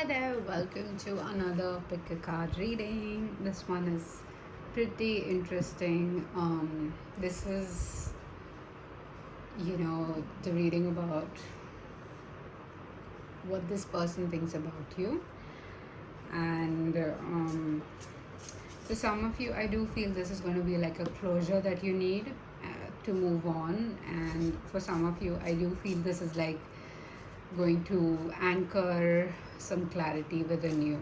Hi there, welcome to another pick a card reading. This one is pretty interesting. This is, the reading about what this person thinks about you. And for some of you, I do feel this is going to be like a closure that you need to move on. And for some of you, I do feel this is like going to anchor some clarity within you.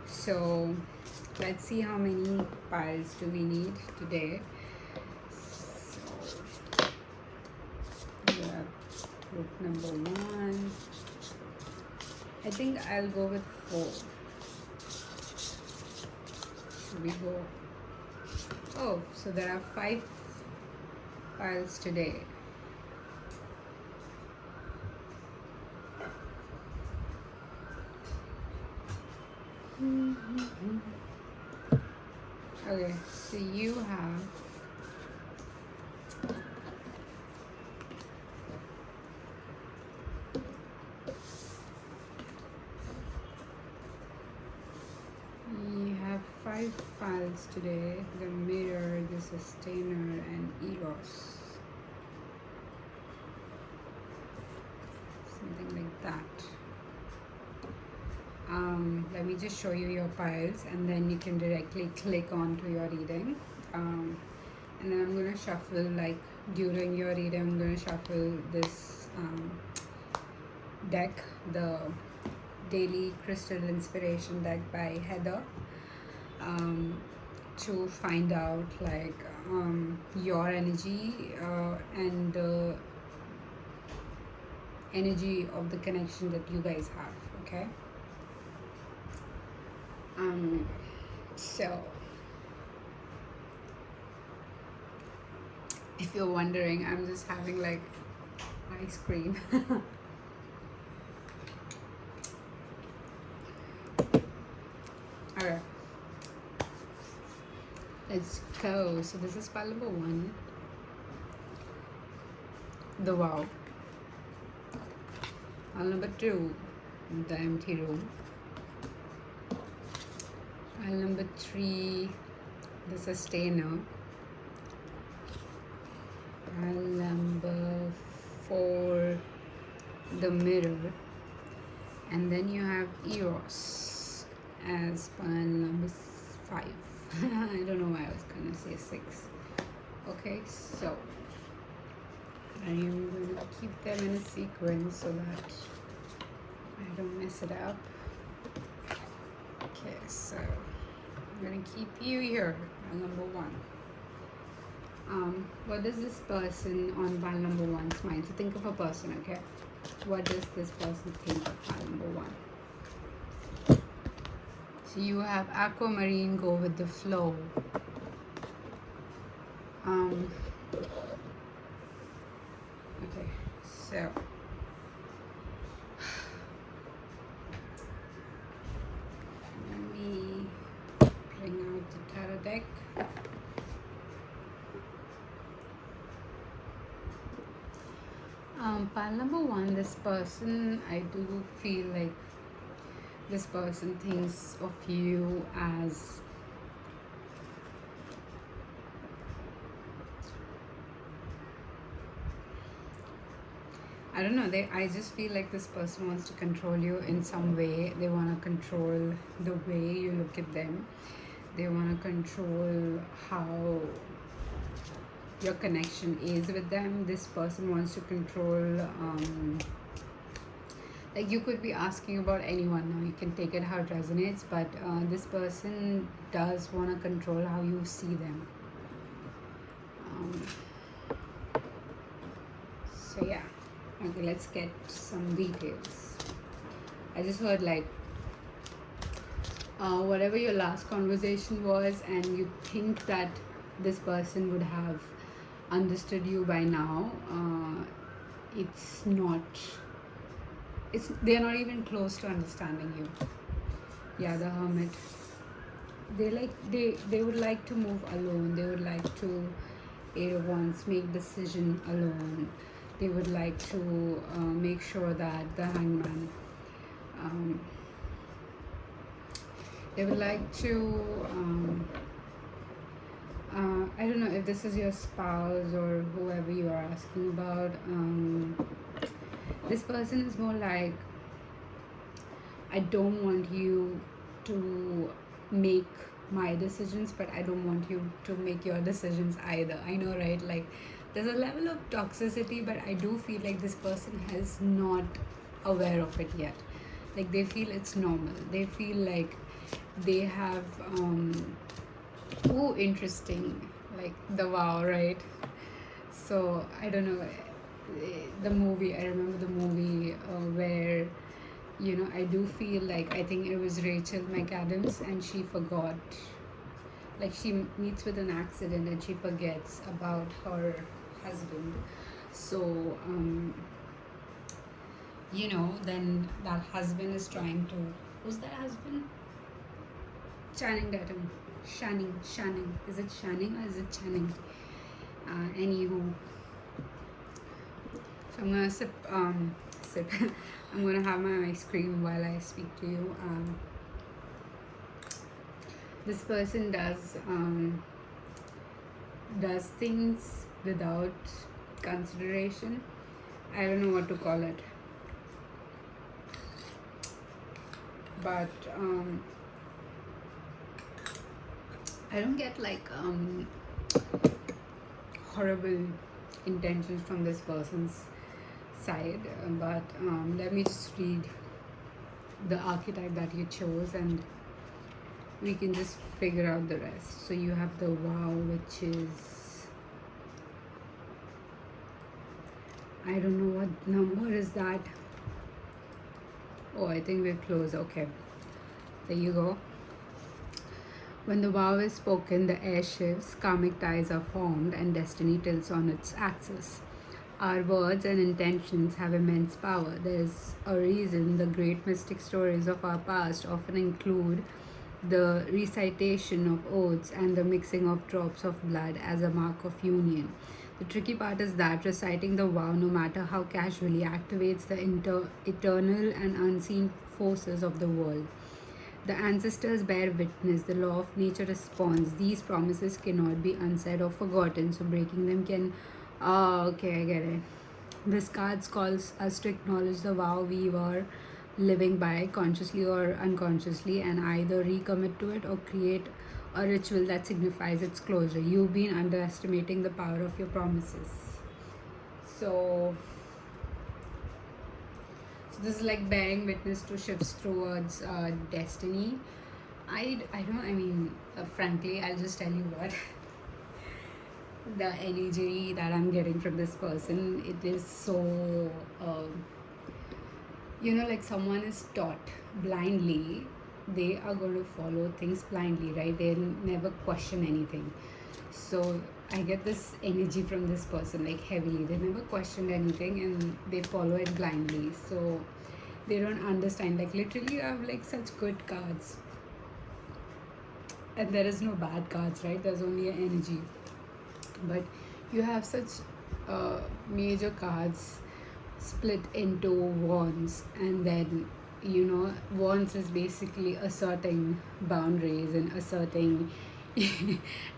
So let's see how many piles do we need today. So we have group number 1. I think I'll go with 4. Should we go? Oh, so there are 5 piles today. Okay, so you have five files today: the Mirror, the Sustainer, and Eros. Something like that. Let me just show you your piles, and then you can directly click on to your reading. And then I'm going to shuffle, like during your reading, I'm going to shuffle this deck, the Daily Crystal Inspiration deck by Heather, to find out like your energy and the energy of the connection that you guys have. Okay. So if you're wondering, I'm just having like ice cream. Alright, let's go. So this is pile number 1, the Wow. Pile number 2, the Empty Room. Pile number 3, the Sustainer. Pile number 4, the Mirror. And then you have Eros as pile number 5. I don't know why I was gonna say 6. Okay, so I am going to keep them in a sequence so that I don't mess it up. Okay, so I'm gonna keep you here, pile number 1. What does this person on pile number 1's mind? So think of a person, okay? What does this person think of pile number 1? So you have Aquamarine, go with the flow. Okay, so let me bring out the tarot deck. Pile number 1, this person, I do feel like this person thinks of you as I don't know, I just feel like this person wants to control you in some way. They want to control the way you look at them. They want to control how your connection is with them. This person wants to control like you could be asking about anyone now, you can take it how it resonates, but this person does want to control how you see them. So yeah, okay, let's get some details. I just heard like whatever your last conversation was, and you think that this person would have understood you by now. It's not, they're not even close to understanding you. Yeah, the Hermit. They would like to move alone. They would like to 8 of Wands, make decision alone. They would like to make sure that the Hangman, They would like to, I don't know if this is your spouse or whoever you are asking about. This person is more like, I don't want you to make my decisions, but I don't want you to make your decisions either. I know, right? Like, there's a level of toxicity, but I do feel like this person has not aware of it yet. Like, they feel it's normal. They feel like they have, oh, interesting. Like, the wow, right? So, I don't know. The movie, I remember the movie where I do feel like, I think it was Rachel McAdams, and she forgot, like, she meets with an accident and she forgets about her husband. So then that husband is trying to, who's that husband? Channing Tatum. Shanning, is it Shanning or is it Channing? Anywho, so I'm gonna sip I'm gonna have my ice cream while I speak to you. This person does things without consideration. I don't know what to call it, but I don't get like horrible intentions from this person's side, but let me just read the archetype that you chose, and we can just figure out the rest. So you have the wow, which is, I don't know what number is that. Oh, I think we're close. Okay, there you go. When the vow is spoken, the air shifts, karmic ties are formed, and destiny tilts on its axis. Our words and intentions have immense power. There's a reason the great mystic stories of our past often include the recitation of oaths and the mixing of drops of blood as a mark of union. The tricky part is that reciting the vow, no matter how casually, activates the eternal and unseen forces of the world. The ancestors bear witness, the law of nature responds. These promises cannot be unsaid or forgotten, so breaking them can. Oh, okay, I get it. This card calls us to acknowledge the vow we were living by, consciously or unconsciously, and either recommit to it or create a ritual that signifies its closure. You've been underestimating the power of your promises. So this is like bearing witness to shifts towards destiny. I don't, I mean, frankly, I'll just tell you what. The energy that I'm getting from this person, it is so, like someone is taught blindly, they are going to follow things blindly, right? They'll never question anything. So I get this energy from this person, like heavily. They never questioned anything and they follow it blindly. So they don't understand. Like, literally, you have like such good cards. And there is no bad cards, right? There's only an energy. But you have such major cards split into wands, and then wands is basically asserting boundaries and asserting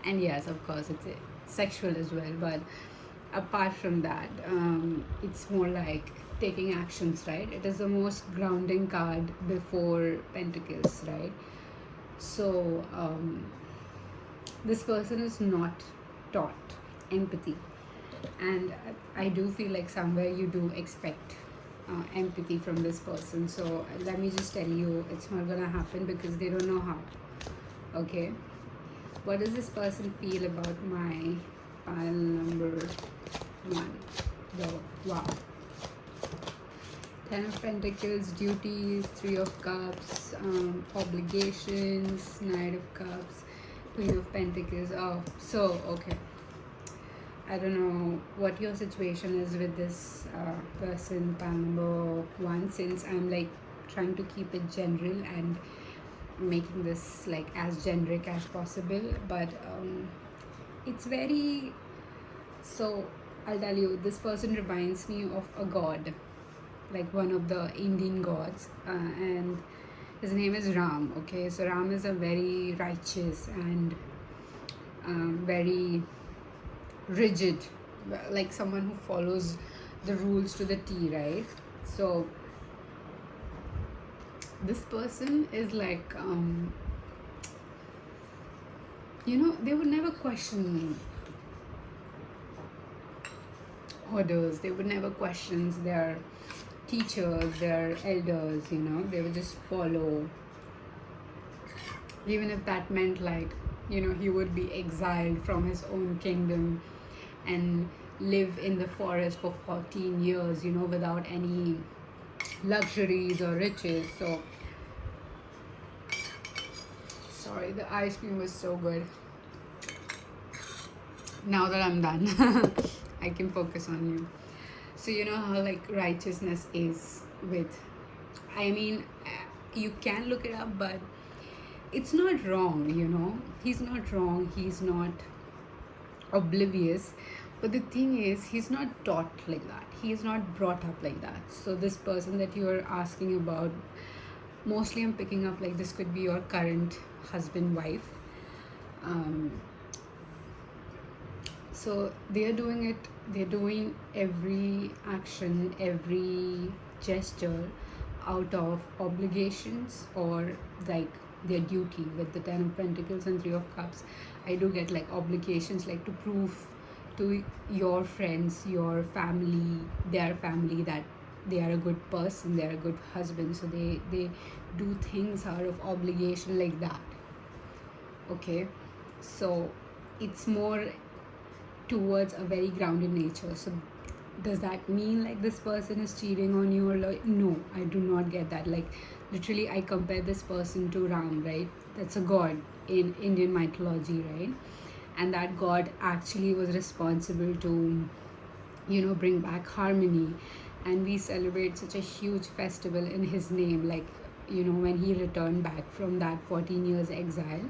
and yes, of course, it's sexual as well, but apart from that, it's more like taking actions, right? It is the most grounding card before pentacles, right? So this person is not taught empathy, and I do feel like somewhere you do expect empathy from this person. So let me just tell you, it's not gonna happen because they don't know how. Okay, what does this person feel about my pile number 1? The wow. 10 of Pentacles, duties, 3 of Cups, obligations, Knight of Cups, Queen of Pentacles. Oh, so okay. I don't know what your situation is with this person, pile number 1, since I'm like trying to keep it general and making this like as generic as possible, but it's very, so I'll tell you, this person reminds me of a god, like one of the Indian gods, and His name is Ram. Okay, so Ram is a very righteous and very rigid, like someone who follows the rules to the T, right? So this person is like, they would never question orders, they would never question their teachers, their elders, they would just follow, even if that meant like, he would be exiled from his own kingdom and live in the forest for 14 years, without any luxuries or riches. So sorry, the ice cream was so good. Now that I'm done, I can focus on you. So you know how like righteousness is with, I mean, you can look it up, but it's not wrong. He's not wrong, he's not oblivious, but the thing is, he's not taught like that, he is not brought up like that. So this person that you are asking about, mostly I'm picking up like this could be your current husband, wife. So they're doing every action, every gesture out of obligations or like their duty. With the 10 of Pentacles and 3 of Cups, I do get like obligations, like to prove to your friends, your family, their family, that they are a good person, they are a good husband. So they do things out of obligation like that. Okay, so it's more towards a very grounded nature. So does that mean like this person is cheating on you, or like, no, I do not get that. Like literally I compare this person to Ram, right? That's a god in Indian mythology, right? And that god actually was responsible to bring back harmony, and we celebrate such a huge festival in his name. Like when he returned back from that 14 years exile,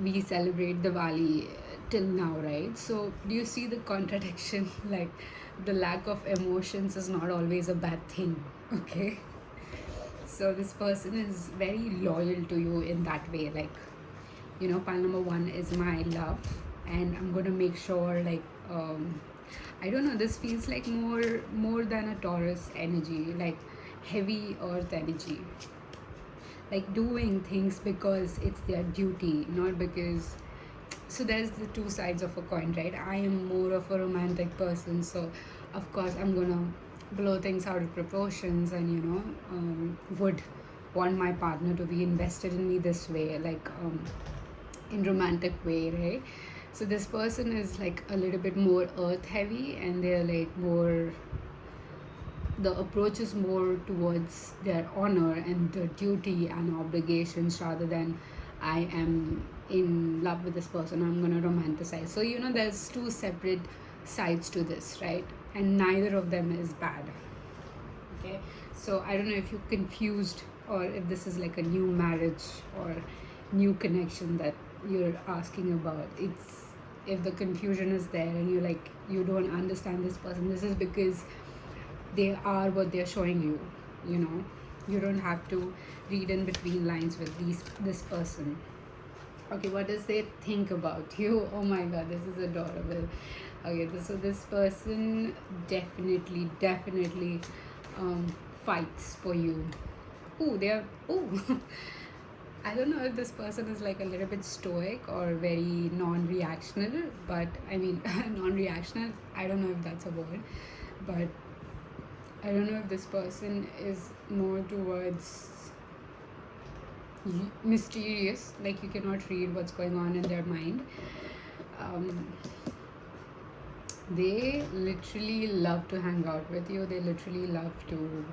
we celebrate Diwali till now, right? So do you see the contradiction? Like the lack of emotions is not always a bad thing. Okay, so this person is very loyal to you in that way. Like pile number 1 is my love, and I'm gonna make sure like I don't know, this feels like more than a Taurus energy, like heavy earth energy, like doing things because it's their duty, not because. So there's the two sides of a coin, right? I am more of a romantic person, so of course I'm gonna blow things out of proportions, and would want my partner to be invested in me this way, like in romantic way, right? So this person is like a little bit more earth heavy, and they're like more, the approach is more towards their honor and their duty and obligations, rather than I am in love with this person, I'm going to romanticize. So there's two separate sides to this, right? And neither of them is bad. Okay, so I don't know if you're confused, or if this is like a new marriage or new connection that you're asking about. It's, if the confusion is there and you don't understand this person, this is because they are what they're showing you. You don't have to read in between lines with this person. Okay, what does they think about you? Oh my god, this is adorable. Okay, so this person definitely fights for you. I don't know if this person is like a little bit stoic or very non-reactional, but I mean non-reactional, I don't know if that's a word, but I don't know if this person is more towards mysterious, like you cannot read what's going on in their mind. They literally love to hang out with you, they literally love to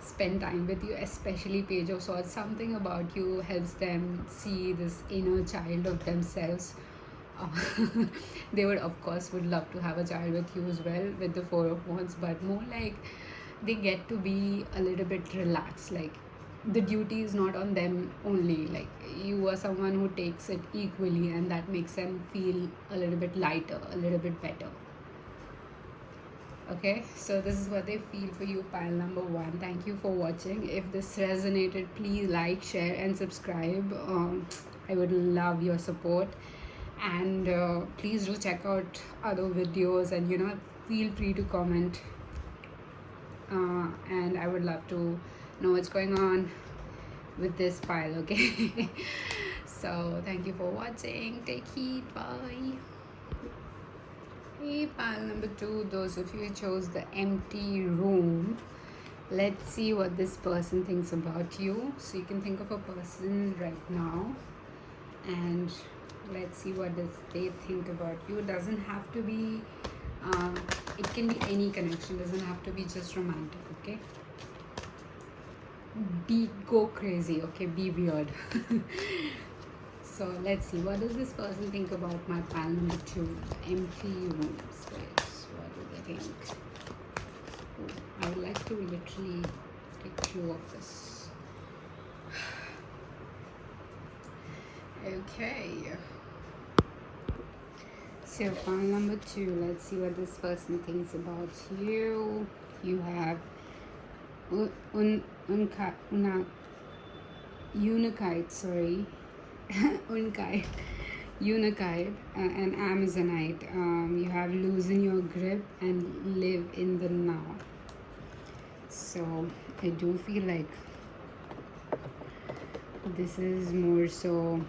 spend time with you, especially Page of Swords. Something about you helps them see this inner child of themselves. They would love to have a child with you as well, with the 4 of Wands, but more like they get to be a little bit relaxed, like the duty is not on them only, like you are someone who takes it equally, and that makes them feel a little bit lighter, a little bit better. Okay, so this is what they feel for you, pile number one. Thank you for watching. If this resonated, please like, share, and subscribe. I would love your support. And please do check out other videos, and feel free to comment. And I would love to know what's going on with this pile, okay? So, thank you for watching. Take heed. Bye. Hey, pile number two, those of you who chose the empty room, let's see what this person thinks about you. So you can think of a person right now, and let's see what does they think about you. It doesn't have to be, it can be any connection, doesn't have to be just romantic, okay? Go crazy, okay? Be weird. So let's see, what does this person think about my pile number two, the empty room space? What do they think? Oh, I would like to literally take two of this. Okay. So pile number two, let's see what this person thinks about you. You have Unikite, sorry. Unkite, Unikite, and Amazonite. You have loosen your grip and live in the now. So I do feel like this is more so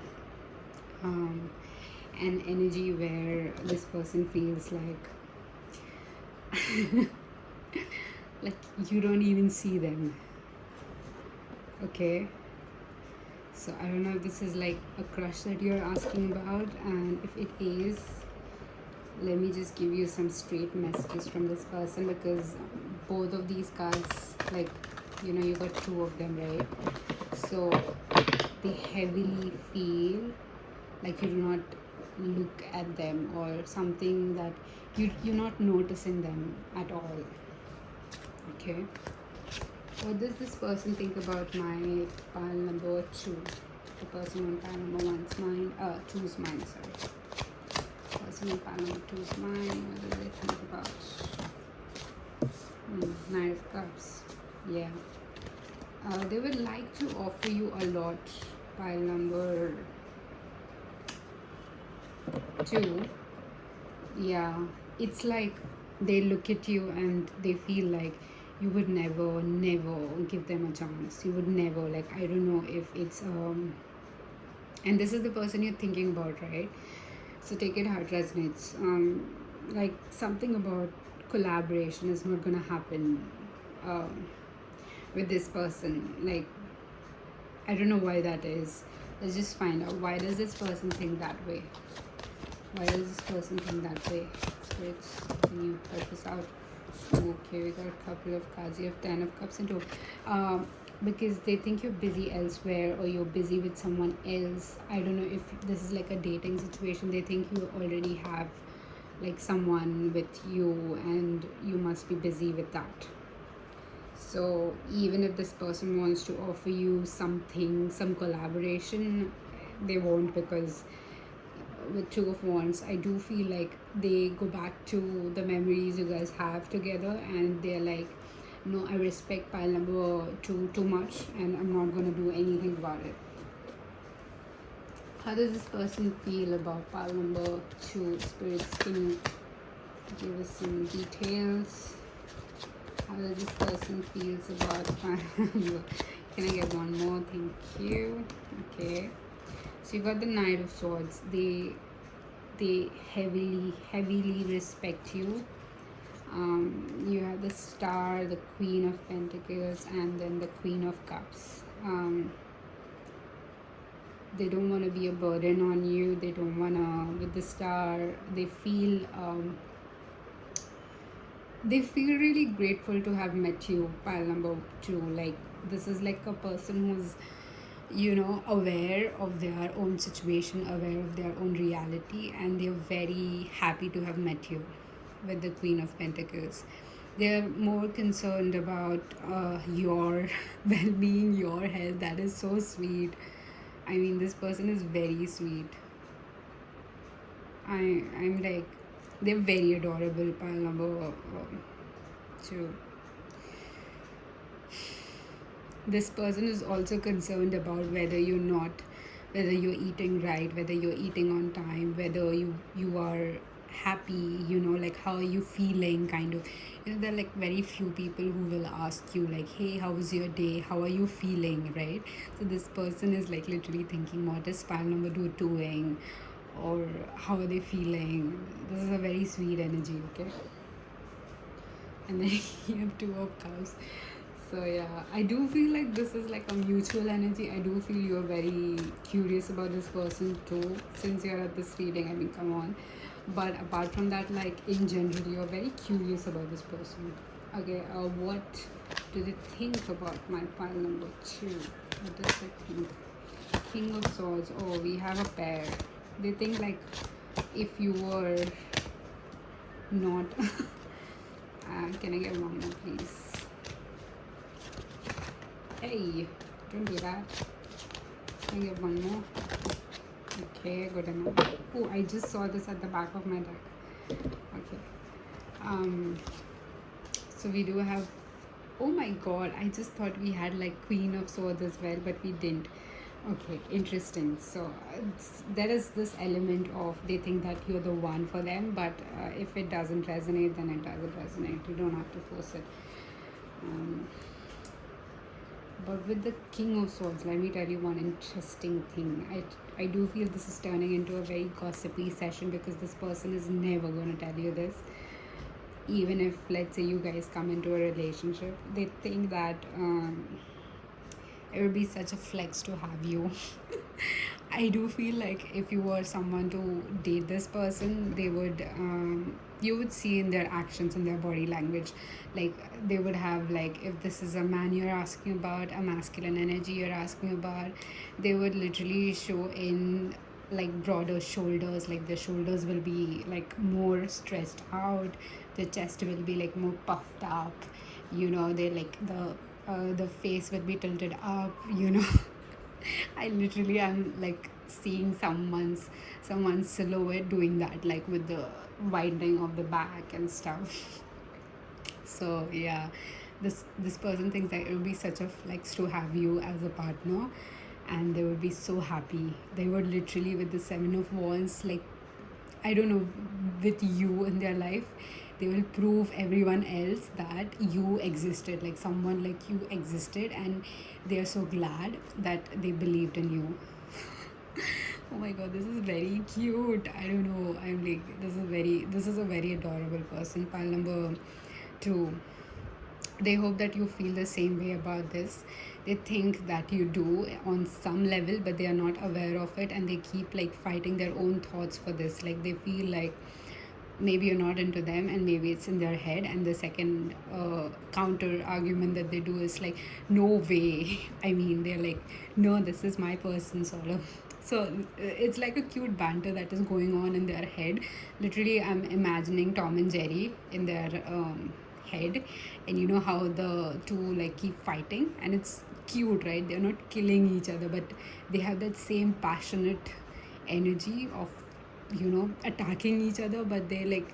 an energy where this person feels like you don't even see them. Okay. So I don't know if this is like a crush that you're asking about, and if it is, let me just give you some straight messages from this person, because both of these cards, like, you got two of them, right? So they heavily feel like you do not look at them, or something that you're not noticing them at all. Okay. What does this person think about my pile number two? The person on pile number one's mind, two's mind, sorry. Person on pile number two's mind, what do they think about? Nine of Cups. Yeah. They would like to offer you a lot, pile number two. Yeah. It's like they look at you and they feel like you would never give them a chance. You would never, like, I don't know if it's and this is the person you're thinking about, right? So take it how it resonates. Like, something about collaboration is not gonna happen with this person. Like, I don't know why that is. Let's just find out, why does this person think that way? Why does this person think that way? Spirits, can you help us out? Okay, we got a couple of cards. You have 10 of Cups and 2. Because they think you're busy elsewhere, or you're busy with someone else. I don't know if this is like a dating situation. They think you already have like someone with you, and you must be busy with that. So even if this person wants to offer you something, some collaboration, they won't, because with Two of Wands, I do feel like they go back to the memories you guys have together, and they're like, no, I respect pile number two too much, and I'm not going to do anything about it. How does this person feel about pile number two? Spirits, can you give us some details? How does this person feels about pile number? Can I get one more? Thank you. Okay. So you got the Knight of Swords. They heavily respect you. You have the Star, the Queen of Pentacles, and then the Queen of Cups. They don't want to be a burden on you. They don't want to, with the Star, they feel really grateful to have met you, pile number two. Like, this is like a person who's aware of their own situation, aware of their own reality, and they're very happy to have met you with the Queen of Pentacles. They're more concerned about your well-being, your health. That is so sweet. I mean, this person is very sweet. I'm like, they're very adorable, pile number So this person is also concerned about whether you're eating right, whether you're eating on time, whether you are happy, like how are you feeling, kind of. There are like very few people who will ask you like, hey, how was your day, how are you feeling, right? So this person is like literally thinking, what is pile number 2 doing, or how are they feeling. This is a very sweet energy, okay? And then you have 2 of cups. So yeah, I do feel like this is like a mutual energy. I do feel you're very curious about this person too, since you're at this reading. I mean, come on. But apart from that, like in general, you're very curious about this person. Okay, what do they think about my pile number 2? What does it think? King of Swords. Oh, we have a pair. They think like if you were not. Can I get one more, please? Hey, don't do that. Can I get one more? Okay, good enough. Oh, I just saw this at the back of my deck. Okay. So we do have. Oh my god! I just thought we had like Queen of Swords as well, but we didn't. Okay, interesting. So there is this element of they think that you're the one for them, but if it doesn't resonate, then it doesn't resonate. You don't have to force it. But with the King of Swords, let me tell you one interesting thing. I do feel this is turning into a very gossipy session, because this person is never going to tell you this. Even if, let's say, you guys come into a relationship, they think that it would be such a flex to have you. I do feel like if you were someone to date this person, they would you would see in their actions and their body language, like they would have, like, if this is a man you're asking about, a masculine energy you're asking about, they would literally show in like broader shoulders, like the shoulders will be like more stretched out, the chest will be like more puffed up, they like the face will be tilted up. I literally am like seeing someone's silhouette doing that, like with the widening of the back and stuff. So yeah, this person thinks that it would be such a flex to have you as a partner, and they would be so happy. They would literally, with the 7 of Wands, like, I don't know, with you in their life, they will prove everyone else that you existed, like someone like you existed, and they are so glad that they believed in you. Oh my god, this is very cute. I don't know, I'm like, this is a very adorable person. Pile number 2, they hope that you feel the same way about this. They think that you do on some level, but they are not aware of it, and they keep like fighting their own thoughts for this. Like they feel like maybe you're not into them, and maybe it's in their head. And the second counter argument that they do is like, no way. I mean, they're like, no, this is my person, sort of. So it's like a cute banter that is going on in their head. Literally, I'm imagining Tom and Jerry in their head, and you know how the two like keep fighting, and it's cute, right? They're not killing each other, but they have that same passionate energy of attacking each other, but they like,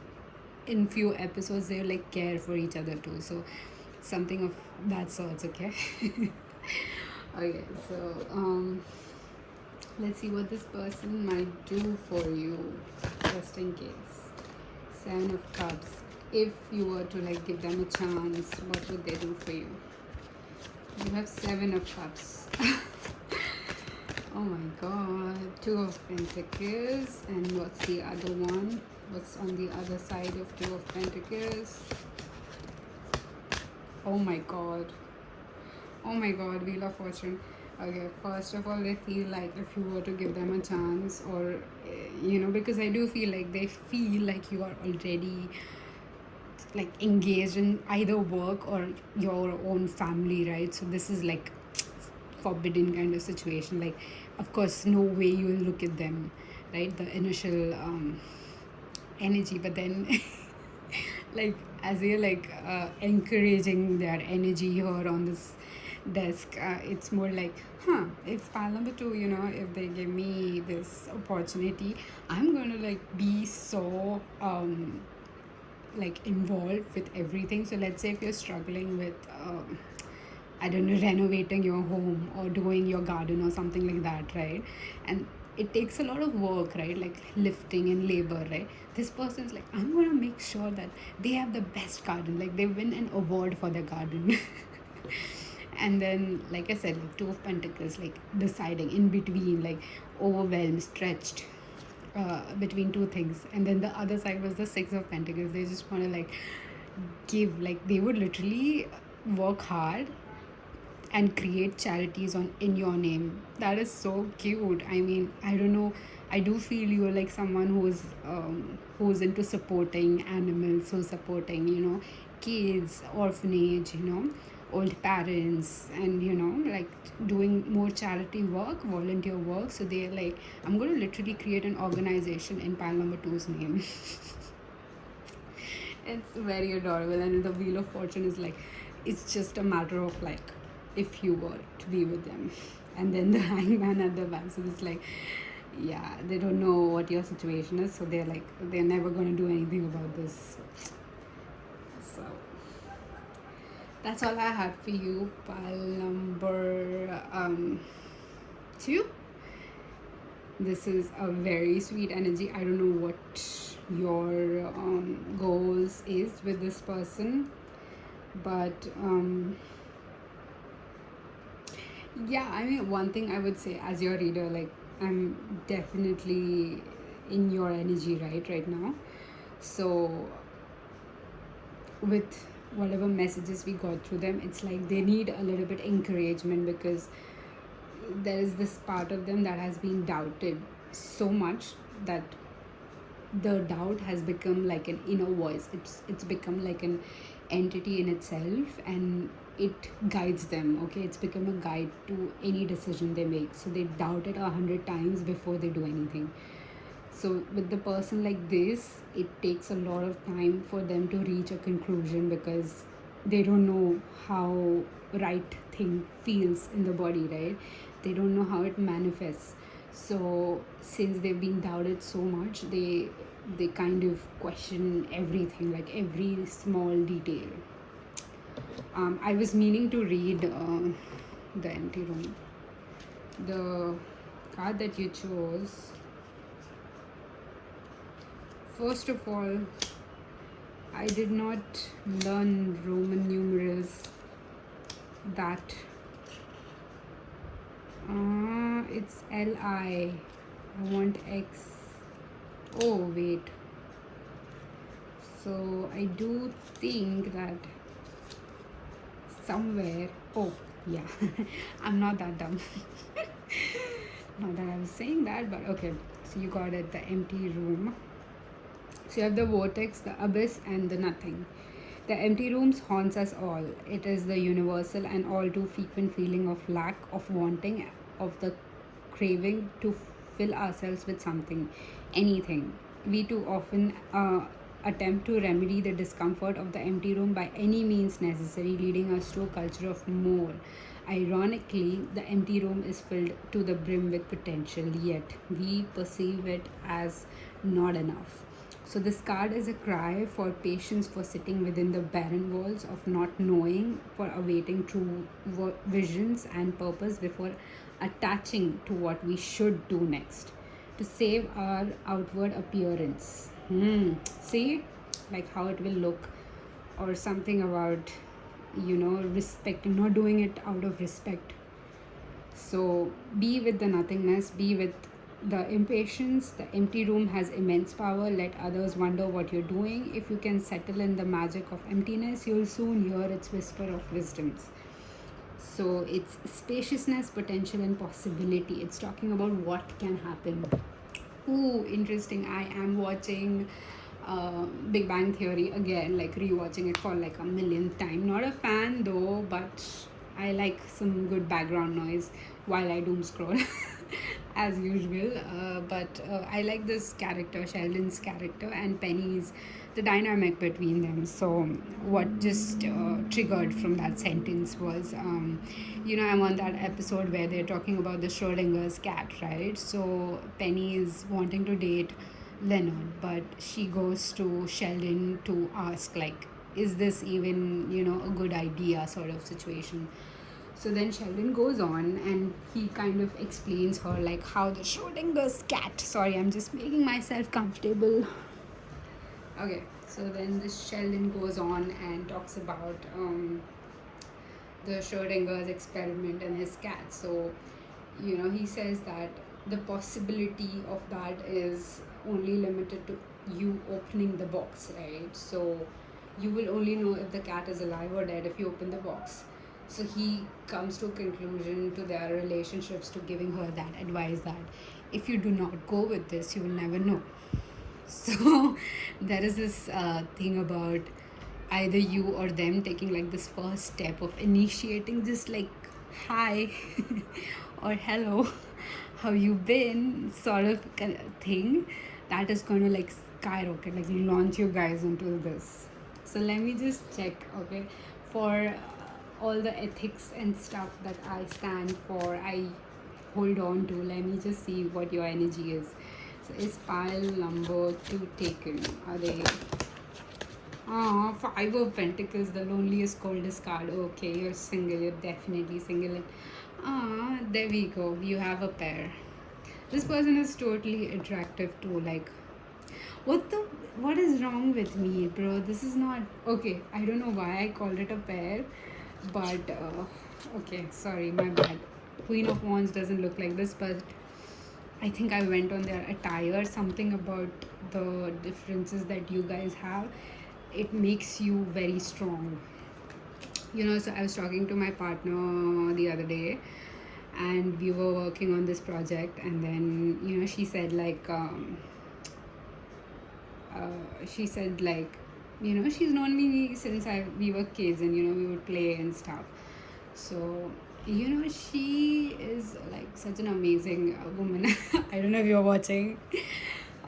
in few episodes, they like care for each other too. So something of that sorts. Okay. Okay, so let's see what this person might do for you, just in case. 7 of Cups. If you were to like give them a chance, what would they do for you? You have 7 of Cups. Oh my god. 2 of Pentacles. And what's the other one? What's on the other side of 2 of Pentacles? Oh my god. Oh my god, Wheel of Fortune. Okay, first of all, they feel like if you were to give them a chance, or because I do feel like they feel like you are already like engaged in either work or your own family, right? So this is like forbidden kind of situation. Like, of course, no way you will look at them, right? The initial energy, but then like as you're like encouraging their energy here on this desk, it's more like, it's pile number 2, if they give me this opportunity, I'm going to like be so like involved with everything. So let's say if you're struggling with I don't know, renovating your home or doing your garden or something like that, right? And it takes a lot of work, right? Like lifting and labor, right? This person's like, I'm gonna make sure that they have the best garden, like they win an award for their garden. And then, like I said, like Two of Pentacles, like deciding in between, like overwhelmed, stretched, between two things. And then the other side was the Six of Pentacles. They just want to like give, like they would literally work hard and create charities on in your name. That is so cute. I mean, I don't know, I do feel you're like someone who's into supporting animals, who's supporting, kids, orphanage, old parents, and like doing more charity work, volunteer work. So they're like, I'm going to literally create an organization in pile number two's name. It's very adorable. And the Wheel of Fortune is like, it's just a matter of like, if you were to be with them. And then the Hangman at the back. So it's like, yeah, they don't know what your situation is. So they're like, they're never going to do anything about this. So that's all I had for you. Pile number 2. This is a very sweet energy. I don't know what your goals is with this person, but yeah, I mean, one thing I would say as your reader, like I'm definitely in your energy right now. So with whatever messages we got through them, it's like they need a little bit encouragement, because there is this part of them that has been doubted so much that the doubt has become like an inner voice. It's become like an entity in itself, and it guides them. Okay, it's become a guide to any decision they make. So they doubt it 100 times before they do anything. So with the person like this, it takes a lot of time for them to reach a conclusion, because they don't know how right thing feels in the body, right? They don't know how it manifests. So since they've been doubted so much, they kind of question everything, like every small detail. I was meaning to read the Empty Room. The card that you chose, first of all, I did not learn Roman numerals that. It's LI. I want X. Oh, wait. So I do think that somewhere. Oh, yeah. I'm not that dumb. Not that I was saying that, but okay. So you got it, the Empty Room. So you have the vortex, the abyss, and the nothing. The empty rooms haunts us all. It is the universal and all too frequent feeling of lack, of wanting, of the craving to fill ourselves with something, anything. We too often attempt to remedy the discomfort of the empty room by any means necessary, leading us to a culture of more. Ironically, the empty room is filled to the brim with potential, yet we perceive it as not enough. So this card is a cry for patience, for sitting within the barren walls of not knowing, for awaiting true visions and purpose before attaching to what we should do next, to save our outward appearance. See, like how it will look, or something about, respect, not doing it out of respect. So be with the nothingness, be with the impatience. The empty room has immense power. Let others wonder what you're doing. If you can settle in the magic of emptiness, you'll soon hear its whisper of wisdoms. So it's spaciousness, potential, and possibility. It's talking about what can happen. Ooh, interesting. I am watching Big Bang Theory again, like rewatching it for like a millionth time. Not a fan though, but I like some good background noise while I doom scroll. As usual, but I like this character, Sheldon's character, and Penny's, the dynamic between them. So what just triggered from that sentence was, I'm on that episode where they're talking about the Schrodinger's cat, right? So Penny is wanting to date Leonard, but she goes to Sheldon to ask, like, is this even, a good idea sort of situation. So then Sheldon goes on and he kind of explains her, like, how the Schrodinger's cat. Sorry, I'm just making myself comfortable. Okay, so then this Sheldon goes on and talks about the Schrodinger's experiment and his cat. So, he says that the possibility of that is only limited to you opening the box, right? So, you will only know if the cat is alive or dead if you open the box. So, he comes to a conclusion to their relationships to giving her that advice that if you do not go with this, you will never know. So, there is this thing about either you or them taking like this first step of initiating, just like hi or hello, how you been, sort of thing, that is going to like skyrocket, like launch you guys into this. So let me just check, okay, for all the ethics and stuff that I stand for, I hold on to. Let me just see what your energy is. So is pile number 2 taken? Are they? Five of Pentacles, the loneliest, coldest card. Okay, you're single. You're definitely single. There we go. You have a pair. This person is totally attractive too. Like, what is wrong with me, bro? This is not okay. I don't know why I called it a pair, but okay, sorry, my bad. Queen of Wands doesn't look like this, but I think I went on their attire. Something about the differences that you guys have, it makes you very strong. So I was talking to my partner the other day, and we were working on this project, and then she said like she's known me since we were kids, and we would play and stuff. So she is like such an amazing woman. I don't know if you're watching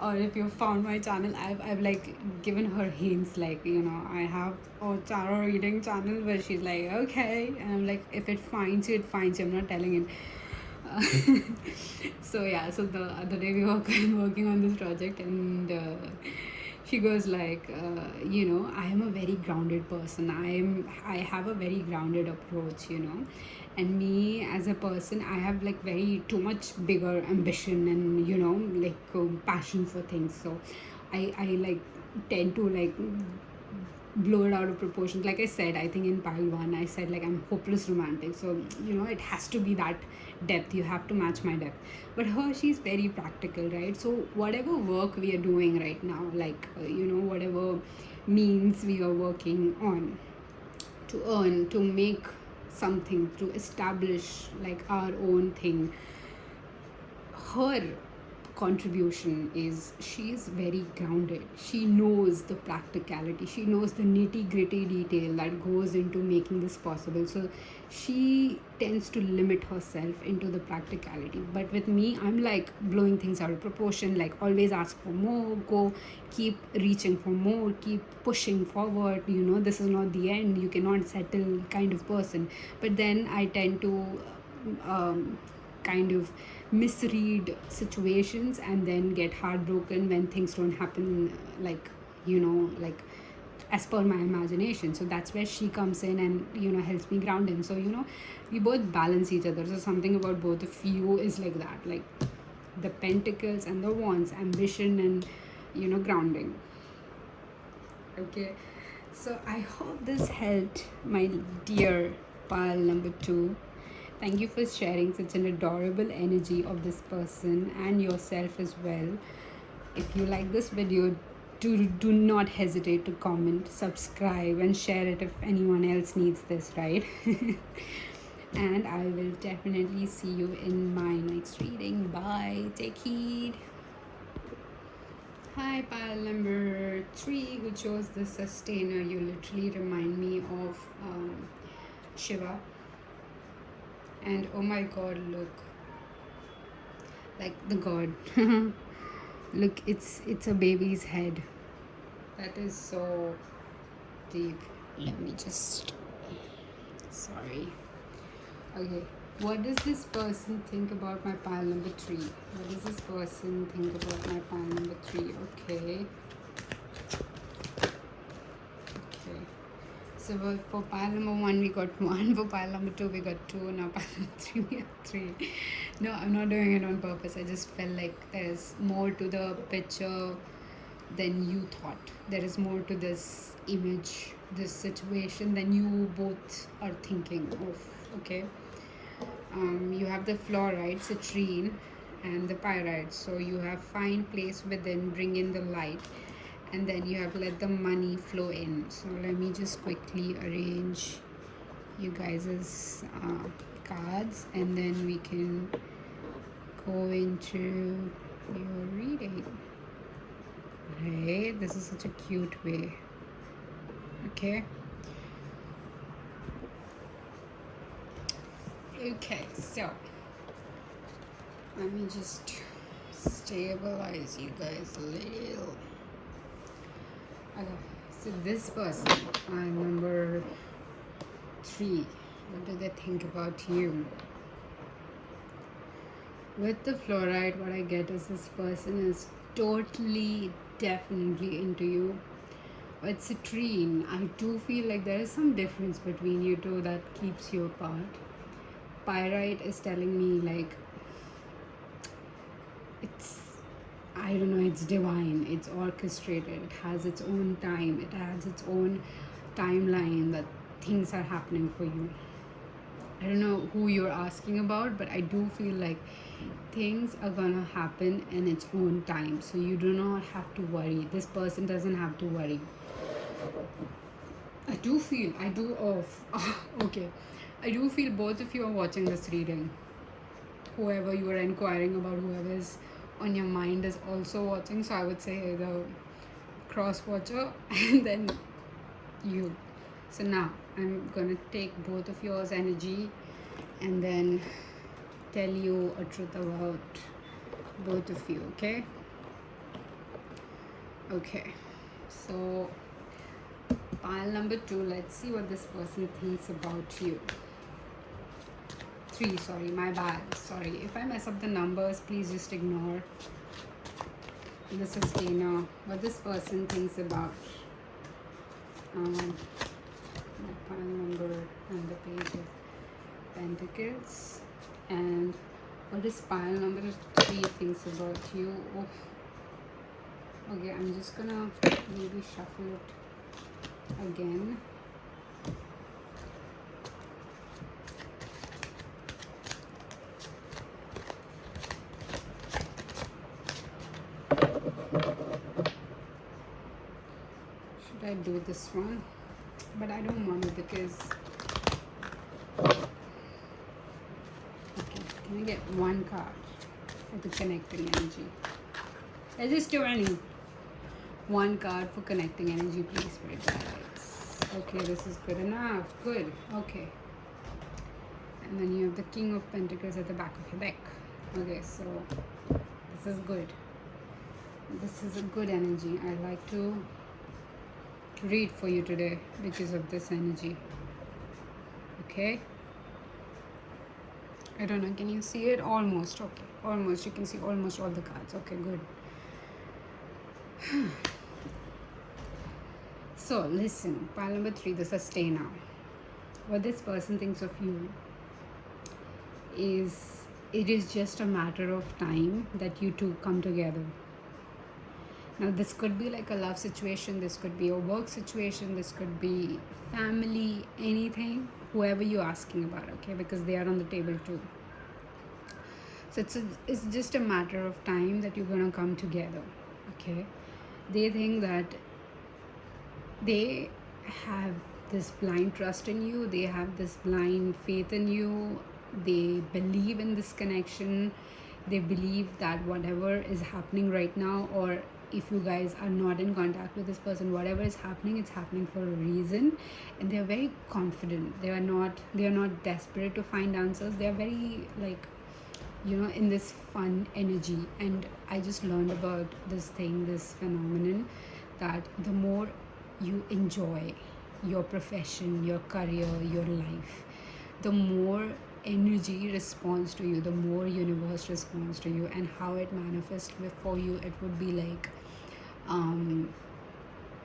or if you found my channel. I've like given her hints, like I have a tarot reading channel where she's like, okay, and I'm like, if it finds you, it finds you. I'm not telling it. So yeah, so the other day we were working on this project, and she goes like, I am a very grounded person. I have a very grounded approach, and me as a person, I have like very too much bigger ambition and like passion for things. So I like tend to like blow it out of proportion. Like I said, I think in pile 1 I said like I'm hopeless romantic, so it has to be that depth. You have to match my depth. But she's very practical, right? So whatever work we are doing right now, like whatever means we are working on to earn, to make something, to establish like our own thing, her contribution is she's very grounded. She knows the practicality, she knows the nitty-gritty detail that goes into making this possible. So she tends to limit herself into the practicality. But with me, I'm like blowing things out of proportion, like always ask for more, go keep reaching for more, keep pushing forward. This is not the end, you cannot settle kind of person. But then I tend to kind of misread situations and then get heartbroken when things don't happen like like as per my imagination. So that's where she comes in and helps me ground in. So we both balance each other. So something about both of you is like that, like the Pentacles and the Wands, ambition and grounding. Okay, so I hope this helped, my dear pile number 2. Thank you for sharing such an adorable energy of this person and yourself as well. If you like this video, do not hesitate to comment, subscribe, and share it if anyone else needs this, right? And I will definitely see you in my next reading. Bye. Take heed. Hi, pile number 3, who chose the Sustainer. You literally remind me of Shiva. And oh my god, look, like the god. Look, it's a baby's head. That is so deep. Let me just, sorry. Okay, What does this person think about my pile number 3? What does this person think about my pile number 3? Okay. Okay. So for pile number 1 we got 1. For pile number 2 we got 2. Now pile number 3 we have 3. No, I'm not doing it on purpose. I just felt like there's more to the picture than you thought. There is more to this image, this situation than you both are thinking of. Okay. You have the fluoride, citrine, and the pyrite. So you have find place within, bring in the light, and then you have let the money flow in. So let me just quickly arrange you guys' cards, and then we can go into your reading. Right, this is such a cute way. Okay. Okay, so let me just stabilize you guys a little. Okay, so this person, number 3, what do they think about you? With the fluoride, what I get is this person is totally, definitely into you. With citrine, I do feel like there is some difference between you two that keeps you apart. Pyrite is telling me like it's, I don't know, it's divine, it's orchestrated, it has its own time, it has its own timeline that things are happening for you. I don't know who you're asking about, but I do feel like things are gonna happen in its own time, so you do not have to worry. This person doesn't have to worry. Okay, I do feel both of you are watching this reading. Whoever you are inquiring about, whoever is on your mind is also watching. So I would say the cross watcher and then you. So now I'm gonna take both of yours energy and then tell you a truth about both of you. Okay, so pile number 2, let's see what this person thinks about you. 3, sorry, my bad. Sorry, if I mess up the numbers, please just ignore. The sustainer, what this person thinks about the pile number and the page of pentacles, and what this pile number 3 thinks about you. Okay, I'm just gonna maybe shuffle it again. Should I do this one? But I don't want to because... Okay, can I get one card for the connecting energy? I just do any. One card for connecting energy, please, for it, guys. Okay, this is good enough. Good. Okay. And then you have the King of Pentacles at the back of your deck. Okay, so this is good. This is a good energy. I like to read for you today because of this energy. Okay. I don't know. Can you see it? Almost. Okay. Almost. You can see almost all the cards. Okay, good. So listen, pile number 3, the sustainer. What this person thinks of you is, it is just a matter of time that you two come together. Now this could be like a love situation, this could be a work situation, this could be family, anything, whoever you're asking about, okay, because they are on the table too. So it's just a matter of time that you're gonna come together, okay. They think that they have this blind trust in you, they have this blind faith in you, they believe in this connection, they believe that whatever is happening right now, or if you guys are not in contact with this person, whatever is happening, it's happening for a reason, and they're very confident. They are not desperate to find answers. They're very, like, you know, in this fun energy. And I just learned about this phenomenon, that the more you enjoy your profession, your career, your life, the more energy responds to you, the more universe responds to you, and how it manifests for you, it would be like um,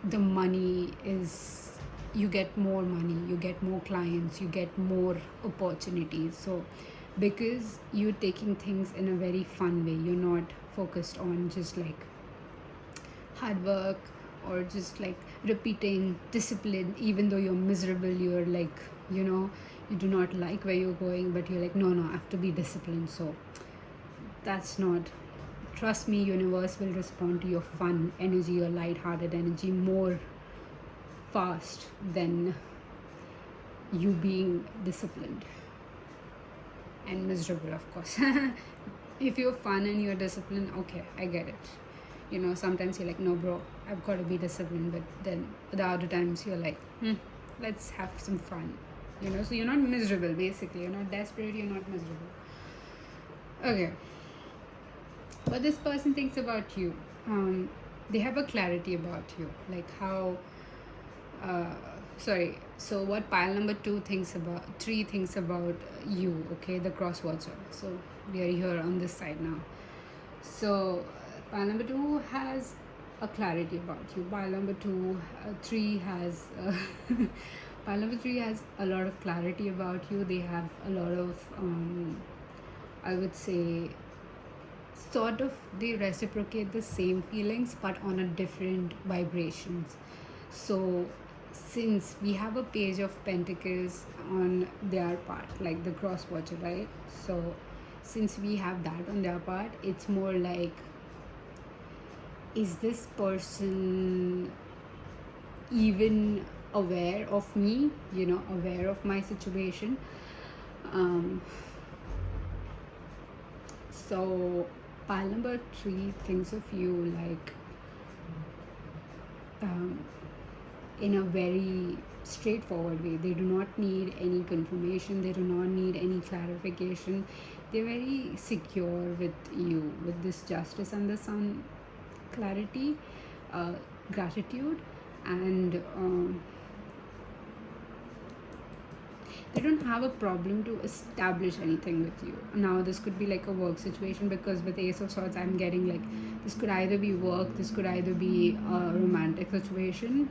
the money is, you get more money, you get more clients, you get more opportunities. So because you're taking things in a very fun way, you're not focused on just like hard work or just like repeating discipline, even though you're miserable, you're like, you do not like where you're going, but you're like, no, I have to be disciplined. So that's not, trust me, universe will respond to your fun energy, your light-hearted energy more fast than you being disciplined and miserable, of course. If you're fun and you're disciplined, okay, I get it. Sometimes you're like, no bro, I've got to be disciplined, but then the other times you're like, let's have some fun. So you're not miserable, basically. You're not desperate, you're not miserable. Okay, what this person thinks about you, they have a clarity about you, like how so what pile number 3 thinks about you, okay, the cross watcher. So we are here on this side now. So pile number 2 has a clarity about you. Pile number 3 has pile number 3 has a lot of clarity about you. They have a lot of I would say, sort of, they reciprocate the same feelings but on a different vibrations. So since we have a page of pentacles on their part, like the cross watcher, right? So since we have that on their part, it's more like, is this person even aware of me, aware of my situation? So pile number 3 thinks of you like in a very straightforward way. They do not need any confirmation, they do not need any clarification. They're very secure with you, with this justice and the sun clarity, gratitude, and they don't have a problem to establish anything with you. Now this could be like a work situation, because with Ace of Swords I'm getting like, this could either be work, this could either be a romantic situation,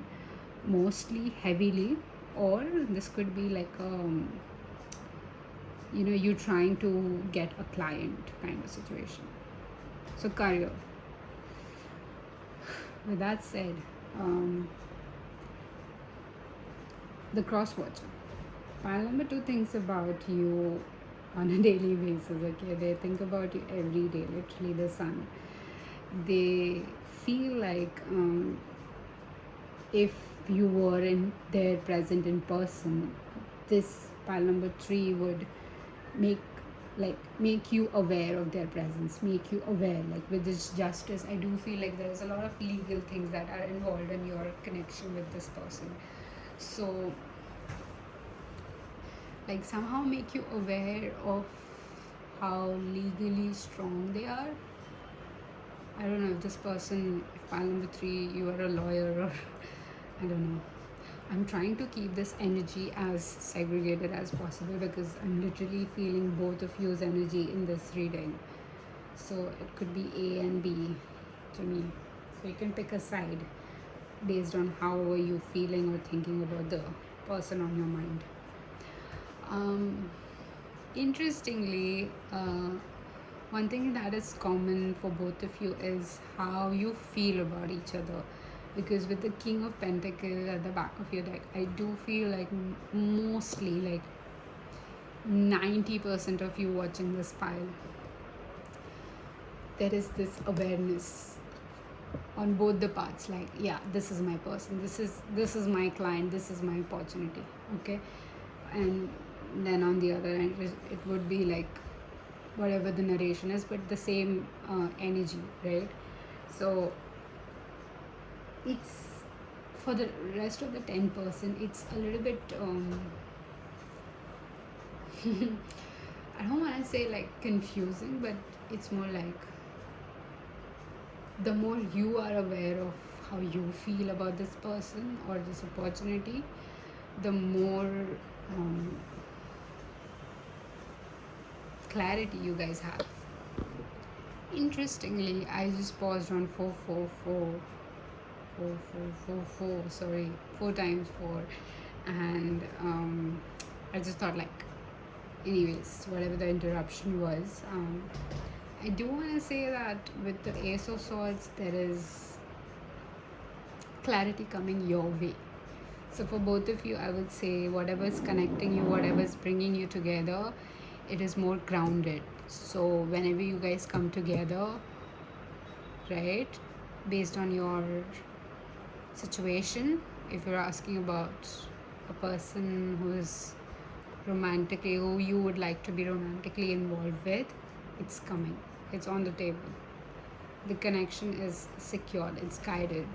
mostly heavily, or this could be like you trying to get a client kind of situation. So career. With that said, the cross watcher, pile number 2 thinks about you on a daily basis. Okay, they think about you every day, literally the sun. They feel like if you were in there present in person, this pile number 3 would make you aware of their presence, make you aware. Like with this justice, I do feel like there's a lot of legal things that are involved in your connection with this person. So like somehow make you aware of how legally strong they are. I don't know if this person, if pile number 3, you are a lawyer, or I don't know. I'm trying to keep this energy as segregated as possible, because I'm literally feeling both of you's energy in this reading. So it could be A and B to me. So you can pick a side based on how are you feeling or thinking about the person on your mind. Interestingly, one thing that is common for both of you is how you feel about each other. Because with the King of Pentacles at the back of your deck, I do feel like mostly like 90% of you watching this pile, there is this awareness on both the parts, like, yeah, this is my person, this is my client, this is my opportunity, okay? And then on the other end, it would be like whatever the narration is, but the same energy, right? So it's, for the rest of the 10%, it's a little bit I don't want to say like confusing, but it's more like the more you are aware of how you feel about this person or this opportunity, the more clarity you guys have. Interestingly, I just paused on 444, 4444, sorry, 4 times 4, and I just thought, like, anyways, whatever the interruption was, I do want to say that with the Ace of Swords, there is clarity coming your way. So for both of you, I would say whatever is connecting you, whatever is bringing you together, it is more grounded. So whenever you guys come together, right, based on your situation, if you're asking about a person who is romantically, who you would like to be romantically involved with, it's coming, it's on the table. The connection is secured, it's guided,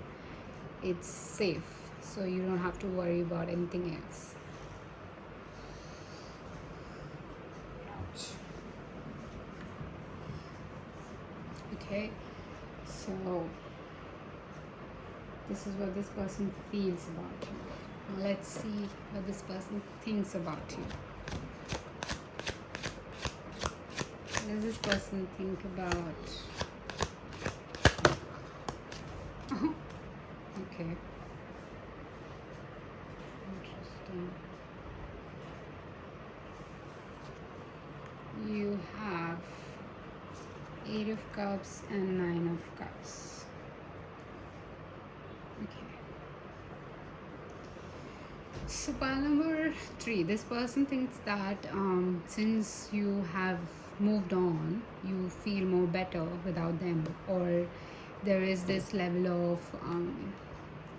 it's safe, so you don't have to worry about anything else. Ouch. Okay, so this is what this person feels about you. Now let's see what this person thinks about you. What does this person think about? Okay. Interesting. You have 8 of Cups and 9 of Cups. Okay. So pile number 3, this person thinks that since you have moved on, you feel more better without them, or there is this level of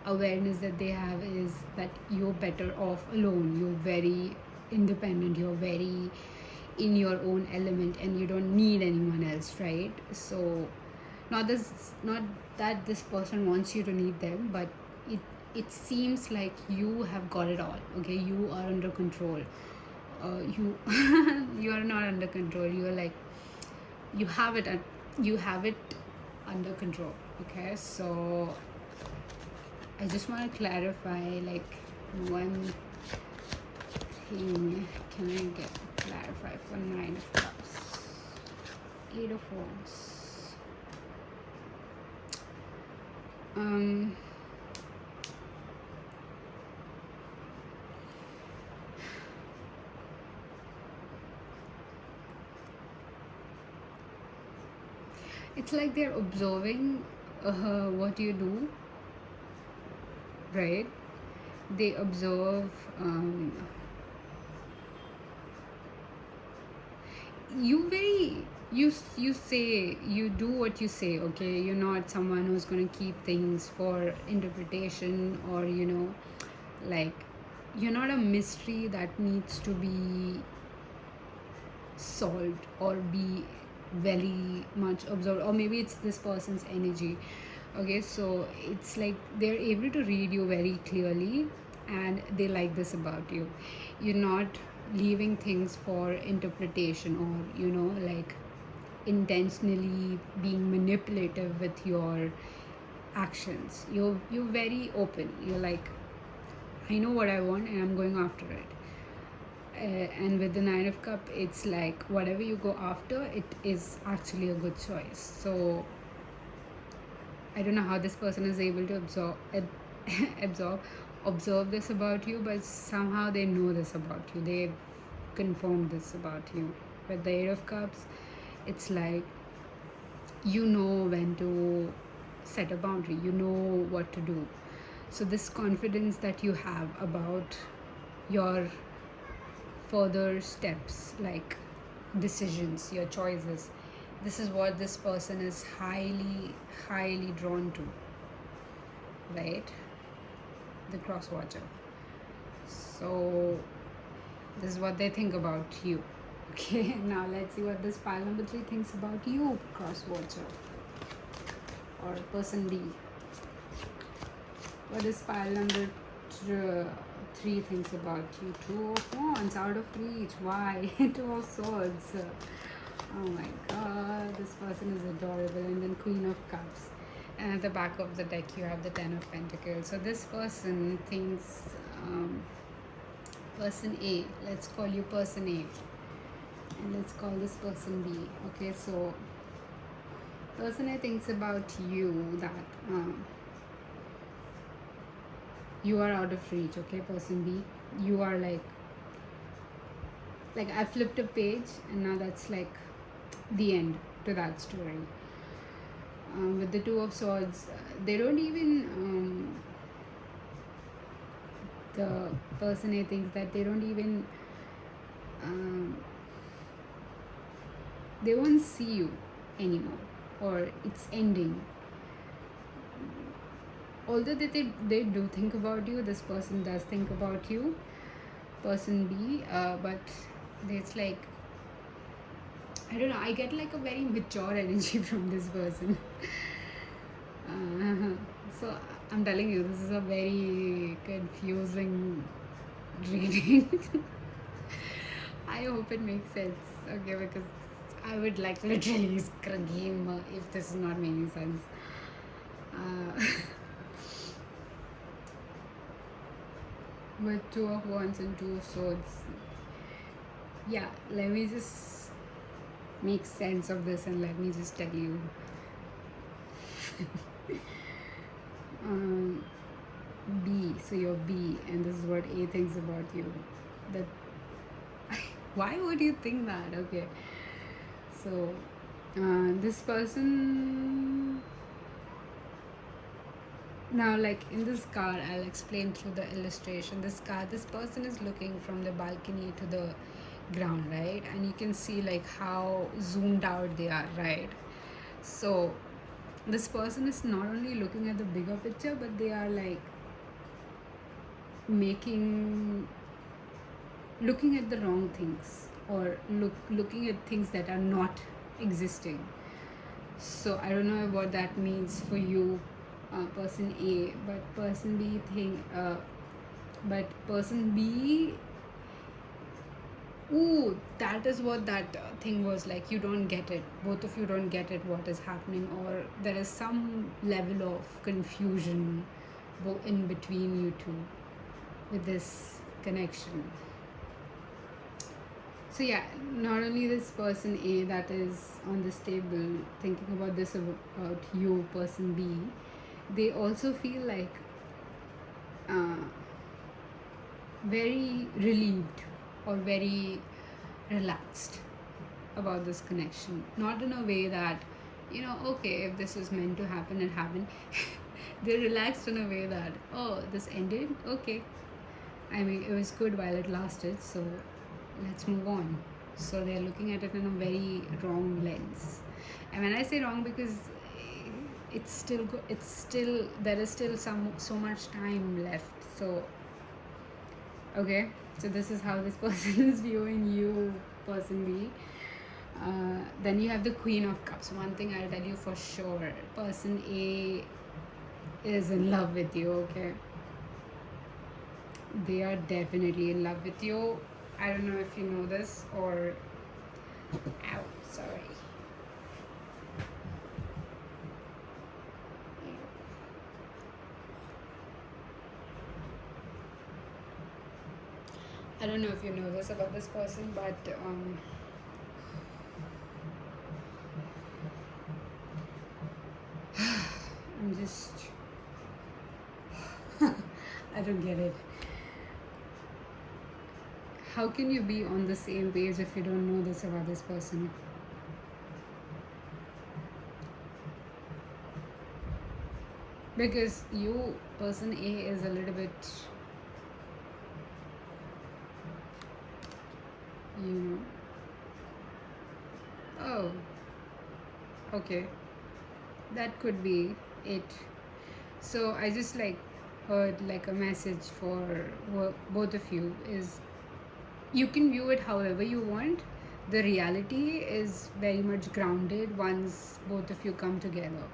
awareness that they have is that you're better off alone. You're very independent, you're very in your own element, and you don't need anyone else, right? So not that this person wants you to need them, but it seems like you have got it all. Okay, you are under control. You you are not under control. You are like, you have it under control. Okay, so I just want to clarify, like, one thing. Can I get clarified for 9 of Cups, 8 of Wands? It's like they're observing what you do, right? They observe you say, you do what you say. Okay, you're not someone who's going to keep things for interpretation, or like, you're not a mystery that needs to be solved or be very much observed, or maybe it's this person's energy. Okay, so it's like they're able to read you very clearly, and they like this about you. You're not leaving things for interpretation, or like intentionally being manipulative with your actions. You're very open. You're like, I know what I want and I'm going after it. And with the 9 of Cup, it's like whatever you go after, it is actually a good choice. So I don't know how this person is able to observe this about you, but somehow they know this about you. They've confirmed this about you. With the 8 of Cups, it's like, you know when to set a boundary, you know what to do. So this confidence that you have about your further steps, like decisions, your choices, this is what this person is highly drawn to, right? The cross watcher. So this is what they think about you. Okay, now let's see what this pile number 3 thinks about you, cross watcher, or person B. What is pile number 3 thinks about you? 2 of Wands, out of reach. Why? 2 of Swords. Oh my god, this person is adorable. And then Queen of Cups. And at the back of the deck, you have the 10 of Pentacles. So this person thinks, person A, let's call you person A. And let's call this person B. Okay, so person A thinks about you that you are out of reach. Okay, person B, you are like I flipped a page and now that's like the end to that story. With the Two of Swords, they don't even the person A thinks that they don't even um, they won't see you anymore, or it's ending. Although they do think about you, this person does think about you, person B, but it's like, I don't know, I get like a very mature energy from this person. So I'm telling you, this is a very confusing reading. I hope it makes sense, okay, because I would like literally scream if this is not making sense. With Two of Wands and Two of Swords, yeah, let me just make sense of this and let me just tell you. B, so you're B, and this is what A thinks about you. That why would you think that? Okay, so this person now, like in this card, I'll explain through the illustration. This card, this person is looking from the balcony to the ground, right? And you can see like how zoomed out they are, right? So this person is not only looking at the bigger picture, but they are like looking at the wrong things, or looking at things that are not existing. So I don't know what that means for you, person A, but person B but person B, ooh, that is what that thing was like. You don't get it. Both of you don't get it. What is happening, or there is some level of confusion in between you two with this connection. So yeah, not only this person A that is on this table thinking about this about you, person B, they also feel like very relieved or very relaxed about this connection. Not in a way that, okay, if this is meant to happen, it happened. They're relaxed in a way that, oh, this ended, okay. I mean, it was good while it lasted, so let's move on. So they're looking at it in a very wrong lens. And when I say wrong, because there is still so much time left. So okay, so this is how this person is viewing you, person B. Then you have the Queen of Cups. One thing I'll tell you for sure, person A is in love with you, okay? They are definitely in love with you. I don't know if you know this, or ow, sorry. I don't know if you know this about this person, but I'm just I don't get it. How can you be on the same page if you don't know this about this person? Because you, person A, is a little bit, oh, okay, that could be it. So I just heard like a message for both of you is, you can view it however you want. The reality is very much grounded once both of you come together.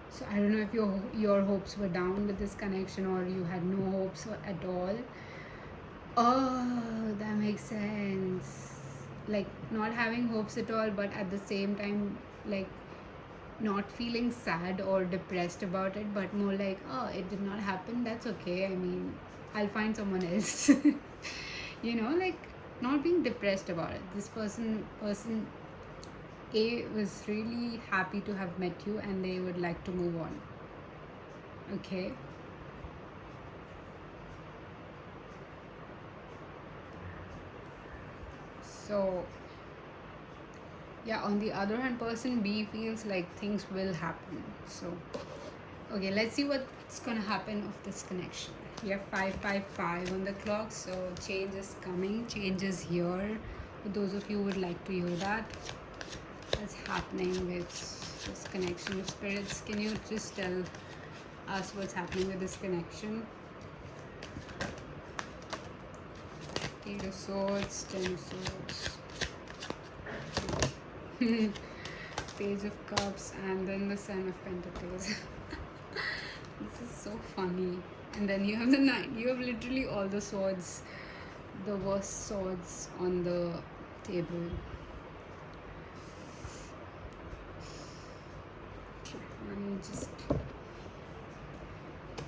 So I don't know if your hopes were down with this connection, or you had no hopes at all. Oh, that makes sense. Like not having hopes at all, but at the same time, like not feeling sad or depressed about it, but more like, oh, it did not happen. That's okay. I mean, I'll find someone else. Like not being depressed about it. This person A was really happy to have met you and they would like to move on. Okay. So yeah, on the other hand, person B feels like things will happen. So okay, let's see what's gonna happen of this connection. We have 555 on the clock, so change is coming, change is here. For those of you who would like to hear that, what's happening with this connection. Spirits, can you just tell us what's happening with this connection? Eight of Swords, Ten of Swords, Page of Cups, and then the Sun of Pentacles. This is so funny. And then you have the Nine. You have literally all the swords, the worst swords on the table. Okay, let me just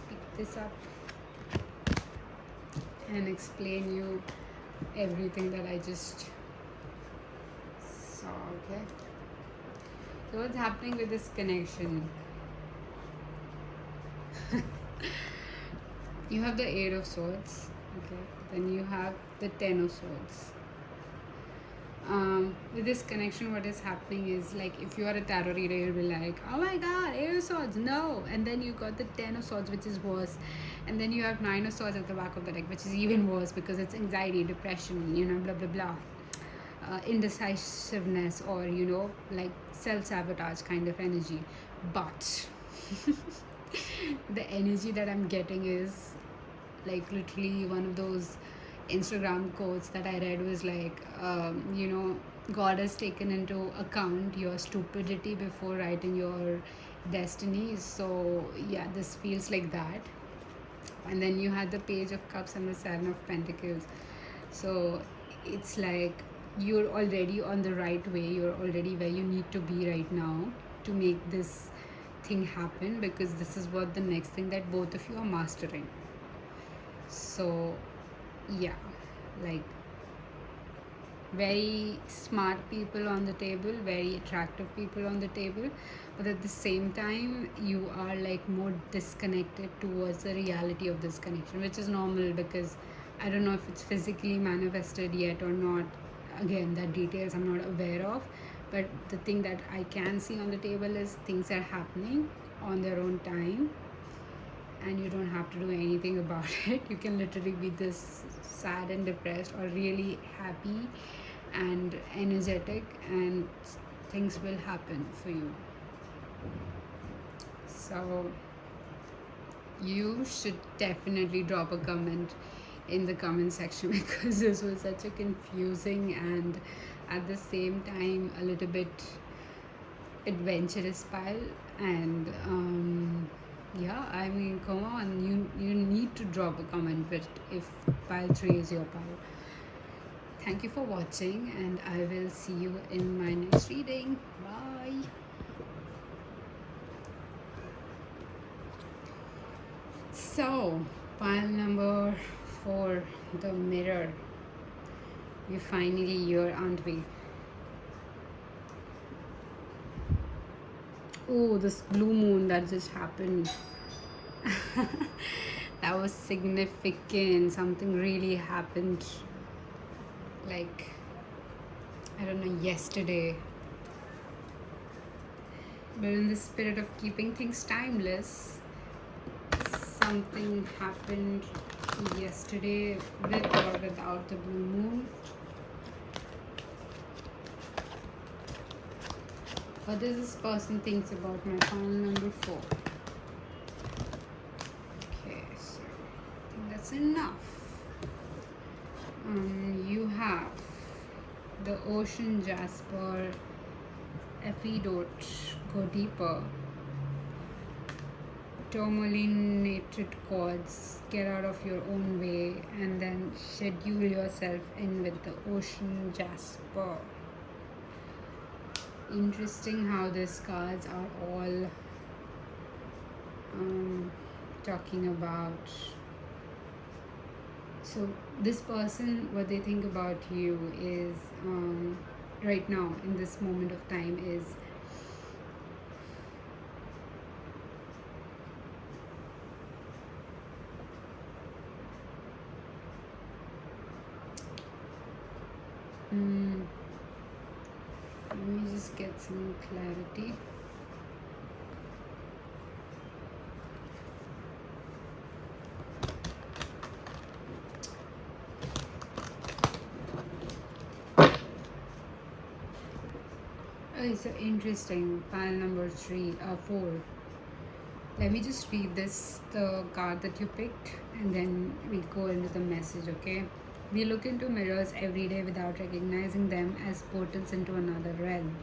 pick this up and explain you everything that I just saw. Okay, so what's happening with this connection? You have the Eight of Swords, okay, then you have the Ten of Swords. With this connection, what is happening is, like, if you are a tarot reader, you'll be like, oh my god, Eight of Swords, no. And then you got the Ten of Swords, which is worse. And then you have Nine of Swords at the back of the deck, which is even worse because it's anxiety, depression, blah blah blah, indecisiveness, or like self-sabotage kind of energy. But the energy that I'm getting is like literally one of those Instagram quotes that I read was like, God has taken into account your stupidity before writing your destiny. So yeah, this feels like that. And then you had the Page of Cups and the Seven of Pentacles. So it's like you're already on the right way. You're already where you need to be right now to make this thing happen, because this is what the next thing that both of you are mastering. So yeah, like very smart people on the table, very attractive people on the table, but at the same time you are like more disconnected towards the reality of this connection, which is normal because I don't know if it's physically manifested yet or not. Again, that details I'm not aware of, but the thing that I can see on the table is things are happening on their own time and you don't have to do anything about it. You can literally be this sad and depressed or really happy and energetic, and things will happen for you. So you should definitely drop a comment in the comment section because this was such a confusing and at the same time a little bit adventurous pile. And yeah, I mean, come on, you need to drop a comment if pile 3 is your pile. Thank you for watching, and I will see you in my next reading. Bye. So pile number 4, the Mirror. We finally here, aren't we? Oh, this blue moon that just happened. That was significant. Something really happened, like, I don't know, yesterday. But in the spirit of keeping things timeless, something happened yesterday with or without the blue moon. What does this person thinks about my pile number 4? Okay, so I think that's enough. You have the Ocean Jasper, Epidote, Go Deeper, Tourmalinated Chords, Get Out of Your Own Way, and then Schedule Yourself in with the Ocean Jasper. Interesting how these cards are all talking about So this person, what they think about you is, right now in this moment of time, is mm, let me just get some clarity. Oh, it's interesting. Pile number 4. Let me just read this, the card that you picked, and then we go into the message, okay? We look into mirrors every day without recognizing them as portals into another realm.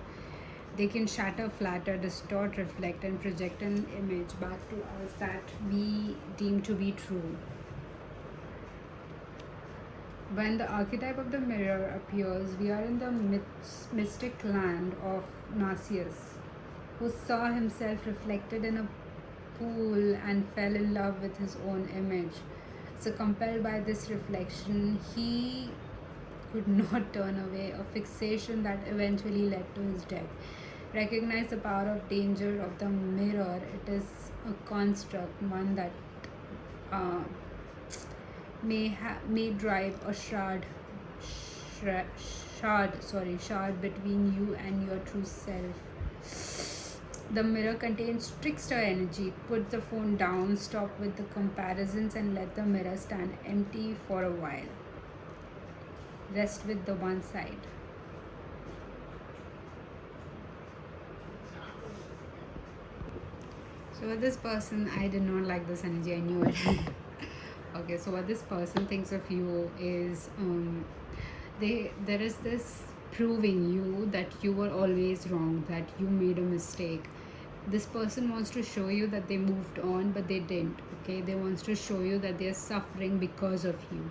They can shatter, flatter, distort, reflect, and project an image back to us that we deem to be true. When the archetype of the mirror appears, we are in the mystic land of Narcissus, who saw himself reflected in a pool and fell in love with his own image. So, compelled by this reflection, he could not turn away, a fixation that eventually led to his death. Recognize the power of danger of the mirror. It is a construct, one that uh, may drive a shard between you and your true self. The mirror contains trickster energy. Put the phone down, stop with the comparisons, and let the mirror stand empty for a while. Rest with the one side. So with this person, I did not like this energy. I knew it. Okay, so what this person thinks of you is, there is this proving you that you were always wrong, that you made a mistake. This person wants to show you that they moved on, but they didn't. Okay, they wants to show you that they are suffering because of you.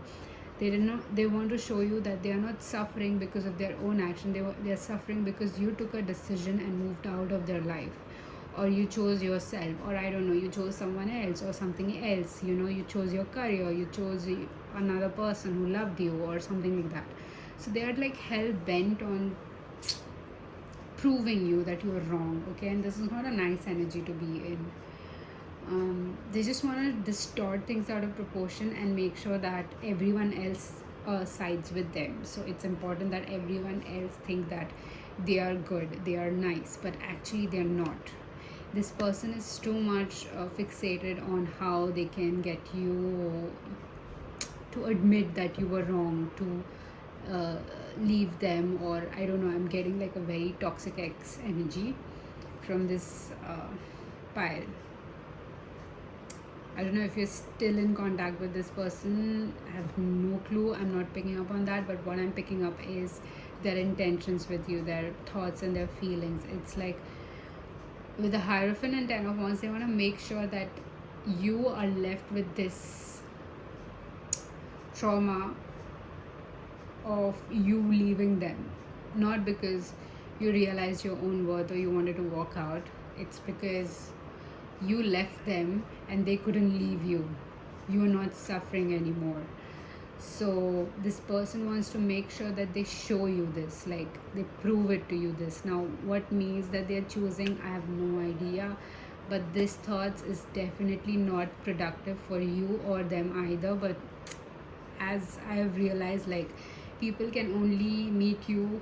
They want to show you that they are not suffering because of their own action. They are suffering because you took a decision and moved out of their life, or you chose yourself, or I don't know, you chose someone else or something else. You chose your career, you chose another person who loved you, or something like that. So they are like hell bent on proving you that you are wrong. Okay, and this is not a nice energy to be in. They just want to distort things out of proportion and make sure that everyone else sides with them. So it's important that everyone else think that they are good, they are nice, but actually they are not. This person is too much fixated on how they can get you to admit that you were wrong, to leave them, or I don't know, I'm getting like a very toxic ex energy from this pile. I don't know if you're still in contact with this person. I have no clue. I'm not picking up on that, but what I'm picking up is their intentions with you, their thoughts and their feelings. It's like with the Hierophant and Ten of Wands, they want to make sure that you are left with this trauma of you leaving them, not because you realized your own worth or you wanted to walk out. It's because you left them and they couldn't leave you. You are not suffering anymore. So this person wants to make sure that they show you this, like they prove it to you this. Now what means that they're choosing, I have no idea, but this thoughts is definitely not productive for you or them either. But as I have realized, like people can only meet you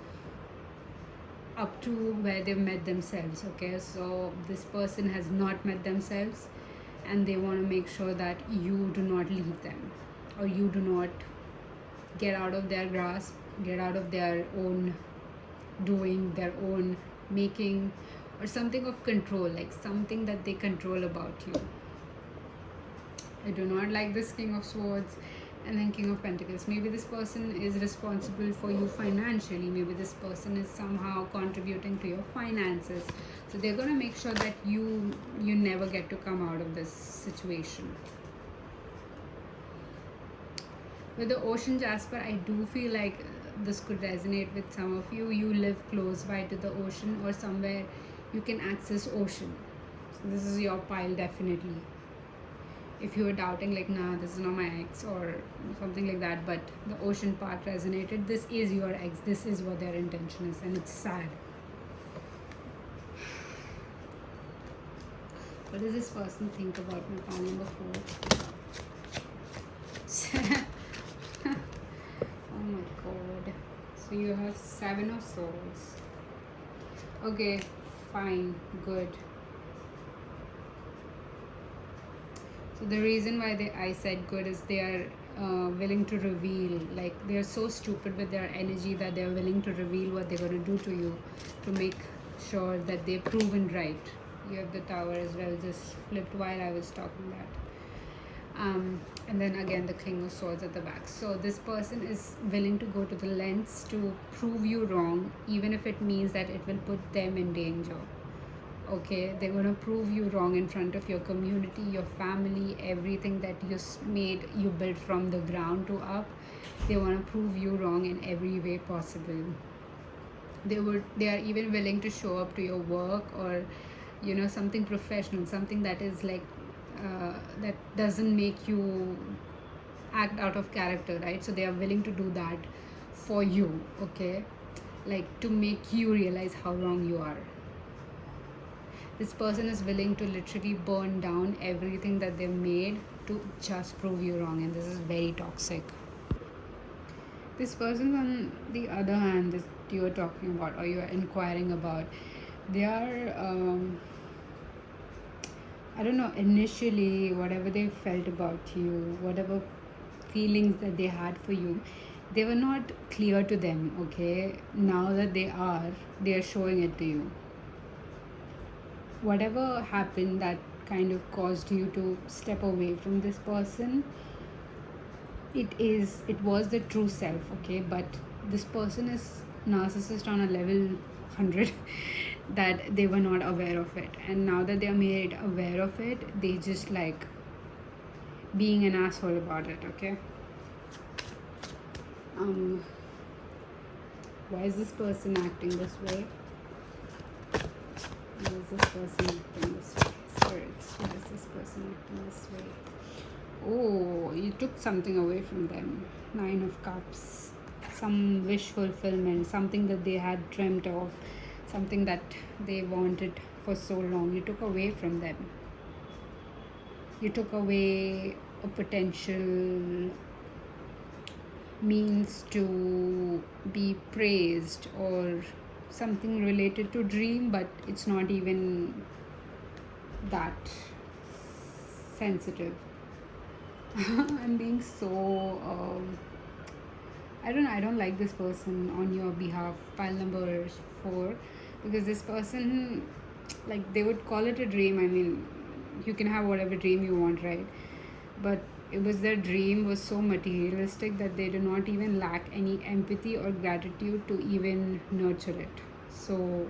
up to where they've met themselves. Okay, so this person has not met themselves, and they want to make sure that you do not leave them, or you do not get out of their grasp, get out of their own doing, their own making, or something of control, like something that they control about you. I do not like this King of Swords and then King of Pentacles. Maybe this person is responsible for you financially. Maybe this person is somehow contributing to your finances. So they're going to make sure that you never get to come out of this situation. With the Ocean Jasper, I do feel like this could resonate with some of you. You live close by to the ocean, or somewhere you can access ocean. So this is your pile, definitely. if you were doubting like, nah, this is not my ex or something like that, but the ocean part resonated, this is your ex, this is what their intention is, and it's sad. What does this person think about my pile number 4? Oh my god. So you have 7 of swords. Okay, fine, good. So the reason why I said good is they are willing to reveal, like they are so stupid with their energy that they are willing to reveal what they're going to do to you to make sure that they're proven right. You have the Tower as well, just flipped while I was talking that. And then again the King of Swords at the back. So this person is willing to go to the lengths to prove you wrong, even if it means that it will put them in danger. Okay, they're going to prove you wrong in front of your community, your family, everything that you built from the ground to up. They want to prove you wrong in every way possible. They are even willing to show up to your work, or something professional, something that is like that doesn't make you act out of character, right? So they are willing to do that for you, okay, like to make you realize how wrong you are. This person is willing to literally burn down everything that they've made to just prove you wrong, and this is very toxic. This person, on the other hand, that you are talking about or you are inquiring about, they are I don't know, initially whatever they felt about you, whatever feelings that they had for you, they were not clear to them, okay? Now that they are showing it to you. Whatever happened that kind of caused you to step away from this person, it was the true self, okay? But this person is narcissist on a level 100 that they were not aware of it, and now that they are made aware of it, they just like being an asshole about it, okay? Why is this person acting this way? Why is this person acting this way? Spirits, why is this person acting this way? Oh, you took something away from them. 9 of Cups. Some wish fulfillment, something that they had dreamt of, something that they wanted for so long. You took away from them. You took away a potential means to be praised, or something related to dream, but it's not even that sensitive. I'm being so I don't like this person on your behalf, pile number 4, because this person, like, they would call it a dream. I mean, you can have whatever dream you want, right? But it was their dream was so materialistic that they do not even lack any empathy or gratitude to even nurture it. So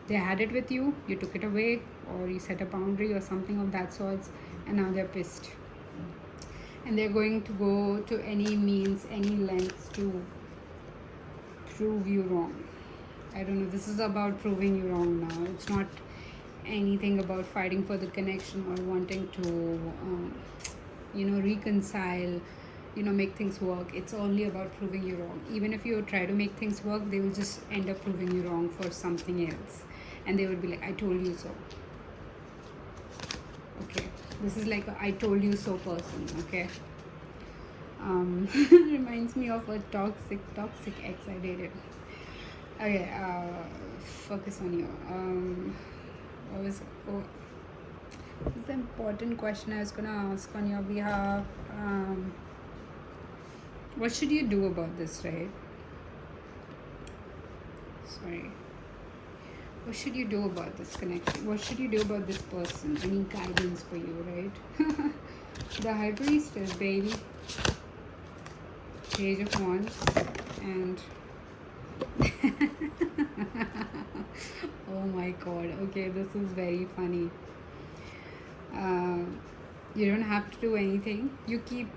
they had it with you, you took it away, or you set a boundary or something of that sorts, and now they're pissed. And they're going to go to any means, any lengths to prove you wrong. I don't know, this is about proving you wrong now. It's not anything about fighting for the connection or wanting to reconcile, make things work. It's only about proving you wrong. Even if you try to make things work, they will just end up proving you wrong for something else, and they would be like, I told you so. Okay, this is like a I told you so person, okay? Reminds me of a toxic ex I dated. Okay, focus on you. What was this is the important question I was gonna ask on your behalf. What should you do about this, right? Sorry. What should you do about this connection? What should you do about this person? Any guidance for you, right? The High Priestess, baby. Page of Wands. And oh my god. Okay, this is very funny. You don't have to do anything. You keep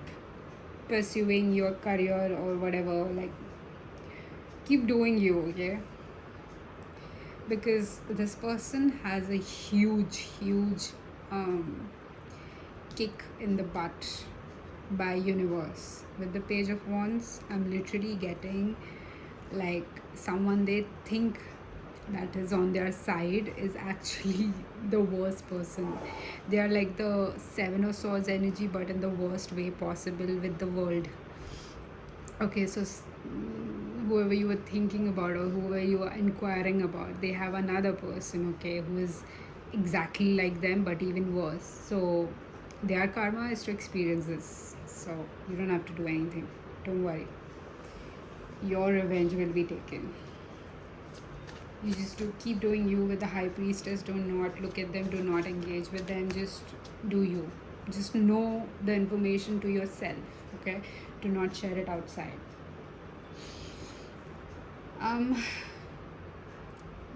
pursuing your career or whatever. Like, keep doing you, okay? Because this person has a huge kick in the butt by universe. With the page of wands, I'm literally getting like someone they think that is on their side is actually the worst person. They are like the seven of swords energy, but in the worst way possible with the world. Okay, so whoever you were thinking about or whoever you were inquiring about, they have another person, okay, who is exactly like them but even worse. So their karma is to experience this, so you don't have to do anything. Don't worry, your revenge will be taken. You just do keep doing you with the high priestess. Do not look at them, do not engage with them, just do you. Just know the information to yourself, okay? Do not share it outside.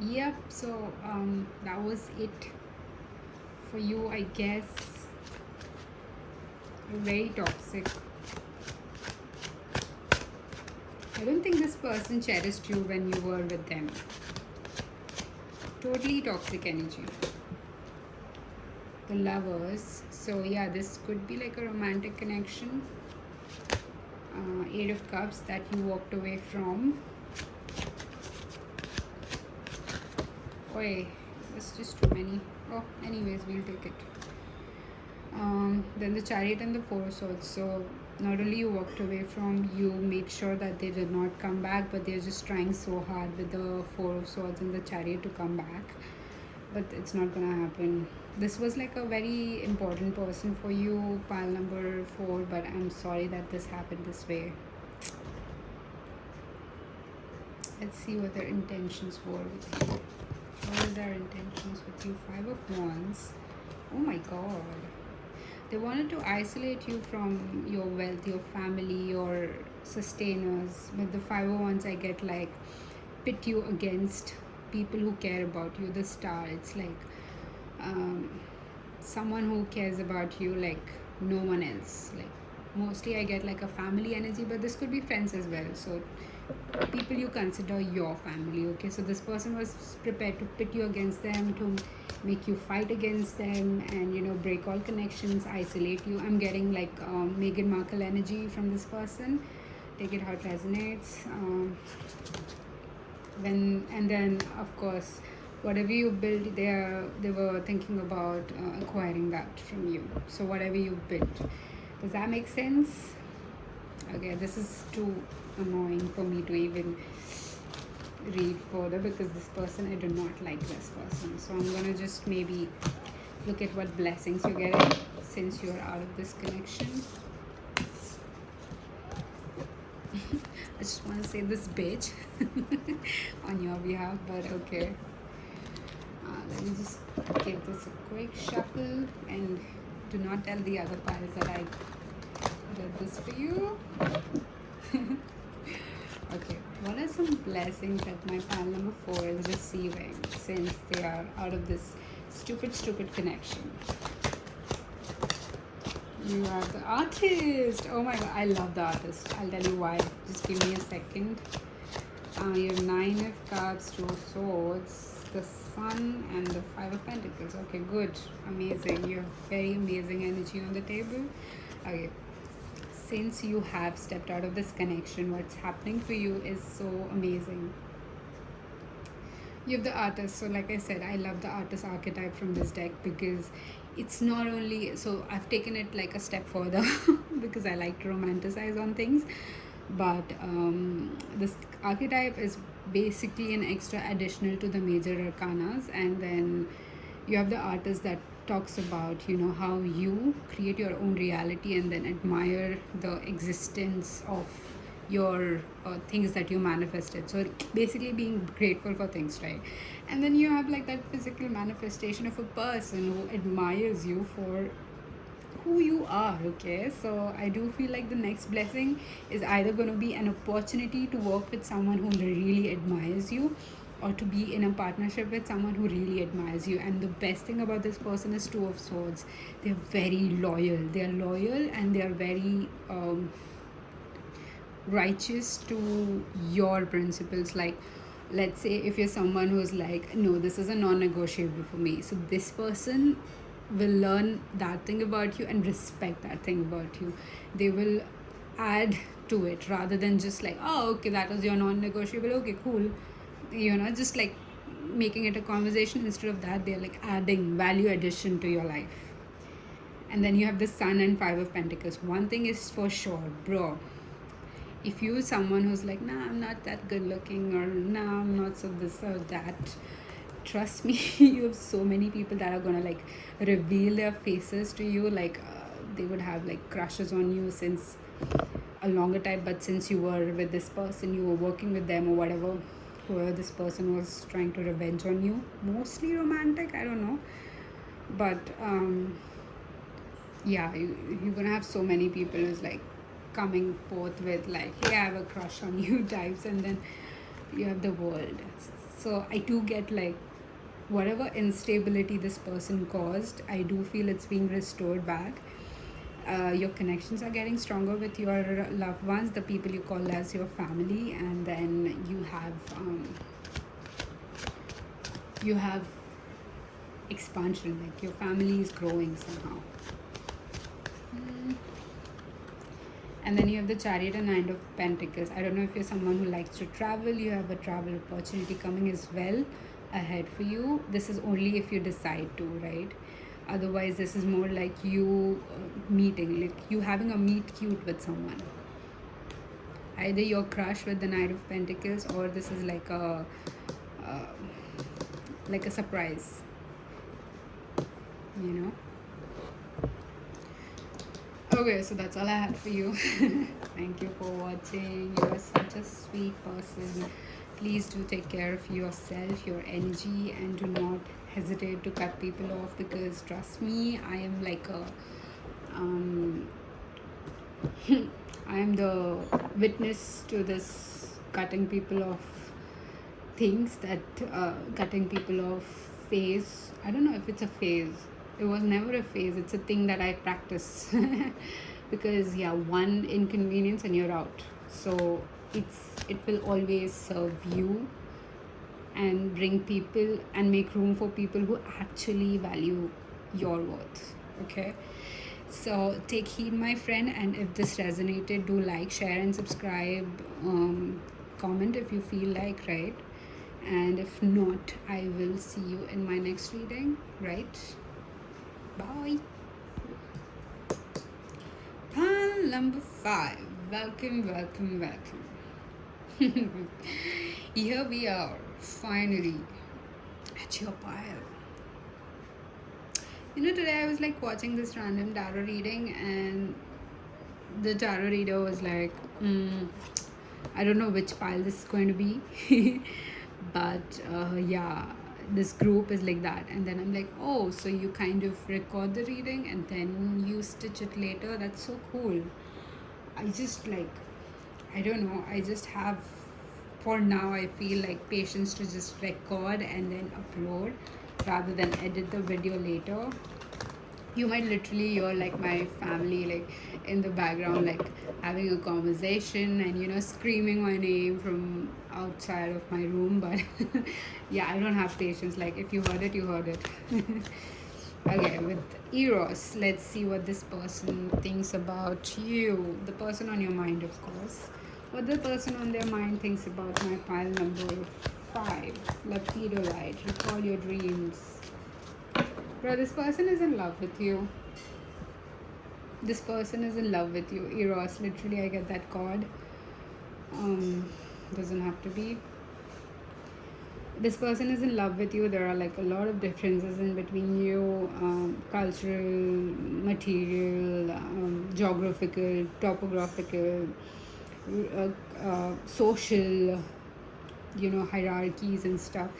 Yep, so that was it for you, I guess. Very toxic. I don't think this person cherished you when you were with them. Totally toxic energy. The lovers. So yeah, this could be like a romantic connection. Eight of Cups that you walked away from. Oi, that's just too many. Oh, anyways, we'll take it. Then the Chariot and the Four of Swords. So not only you walked away from, you made sure that they did not come back, but they're just trying so hard with the Four of Swords and the Chariot to come back, but it's not gonna happen. This was like a very important person for you, pile number 4, but I'm sorry that this happened this way. Let's see what their intentions were with you. What was their intentions with you? Five of Wands. Oh my god. They wanted to isolate you from your wealth, your family, your sustainers. With the Five of Wands, I get like pit you against people who care about you. The Star, it's like someone who cares about you like no one else. Like mostly I get like a family energy, but this could be friends as well. So people you consider your family, okay? So this person was prepared to pit you against them, to make you fight against them, and you know, break all connections, isolate you. I'm getting like Meghan Markle energy from this person. Take it how it resonates. And then of course, whatever you build, they were thinking about acquiring that from you. So whatever you built, does that make sense? Okay, this is too annoying for me to even read further, because this person, I do not like this person. So I'm gonna just maybe look at what blessings you're getting since you're out of this connection. I just want to say this bitch on your behalf, but okay. Let me just give this a quick shuffle, and do not tell the other piles that I did this for you. Okay, what are some blessings that my pile number 4 is receiving since they are out of this stupid connection? You are the Artist. Oh my god, I love the Artist. I'll tell you why. Just give me a second. You have 9 of Cups, 2 of Swords, the Sun, and the 5 of Pentacles. Okay, good. Amazing. You have very amazing energy on the table. Okay. Since you have stepped out of this connection, what's happening for you is so amazing. You have the Artist. So like I said, I love the Artist archetype from this deck, because it's not only, so I've taken it like a step further because I like to romanticize on things, but this archetype is basically an extra additional to the major arcanas. And then you have the Artist that talks about, you know, how you create your own reality and then admire the existence of your things that you manifested. So basically being grateful for things, right? And then you have like that physical manifestation of a person who admires you for who you are, okay? So I do feel like the next blessing is either going to be an opportunity to work with someone who really admires you, or to be in a partnership with someone who really admires you. And the best thing about this person is 2 of Swords. They're very loyal. They're loyal, and they're very righteous to your principles. Like, let's say if you're someone who's like, no, this is a non-negotiable for me, so this person will learn that thing about you and respect that thing about you. They will add to it rather than just like, oh, okay, that was your non-negotiable, okay, cool, just like making it a conversation. Instead of that, they're like adding value addition to your life. And then you have the Sun and Five of Pentacles. One thing is for sure, bro, if you someone who's like, nah, I'm not that good looking, or nah, I'm not so this or that, trust me, you have so many people that are gonna like reveal their faces to you. Like they would have like crushes on you since a longer time, but since you were with this person, you were working with them or whatever, whoever this person was trying to revenge on you, mostly romantic, I don't know. But yeah, you're gonna have so many people who's like coming forth with like, hey, I have a crush on you types, and then you have the world. So I do get like whatever instability this person caused, I do feel it's being restored back. Your connections are getting stronger with your loved ones, the people you call as your family, and then you have expansion, like your family is growing somehow. And then you have the Chariot and Nine of Pentacles. I don't know if you're someone who likes to travel. You have a travel opportunity coming as well ahead for you. This is only if you decide to, right? Otherwise, this is more like you meeting, like you having a meet cute with someone. Either your crush with the Knight of Pentacles, or this is like a surprise, you know. Okay, so that's all I had for you. Thank you for watching. You are such a sweet person. Please do take care of yourself, your energy, and do not hesitate to cut people off, because trust me, I am like a I am the witness to this cutting people off things, that cutting people off phase. I don't know if it's a phase. It was never a phase. It's a thing that I practice. Because yeah, one inconvenience and you're out. So it will always serve you and bring people and make room for people who actually value your worth. Okay, so take heed, my friend, and if this resonated, do like, share, and subscribe. Comment if you feel like, right? And if not, I will see you in my next reading, right? Bye. Pile number 5. Welcome. Here we are, finally, at your pile. Today I was like watching this random tarot reading, and the tarot reader was like, I don't know which pile this is going to be. But yeah, this group is like that. And then I'm like, oh, so you kind of record the reading and then you stitch it later. That's so cool. I just like, I don't know, I just have, for now, I feel like patience to just record and then upload rather than edit the video later. You might literally hear like my family like in the background, like having a conversation and screaming my name from outside of my room. But yeah, I don't have patience. Like if you heard it, you heard it. Okay, with Eros, let's see what this person thinks about you. The person on your mind, of course. What the person on their mind thinks about my pile number 5. Lapido light. Recall your dreams. Bro, this person is in love with you. This person is in love with you. Eros, literally, I get that card. Doesn't have to be. This person is in love with you. There are like a lot of differences in between you. Cultural, material, geographical, topographical, social, hierarchies and stuff.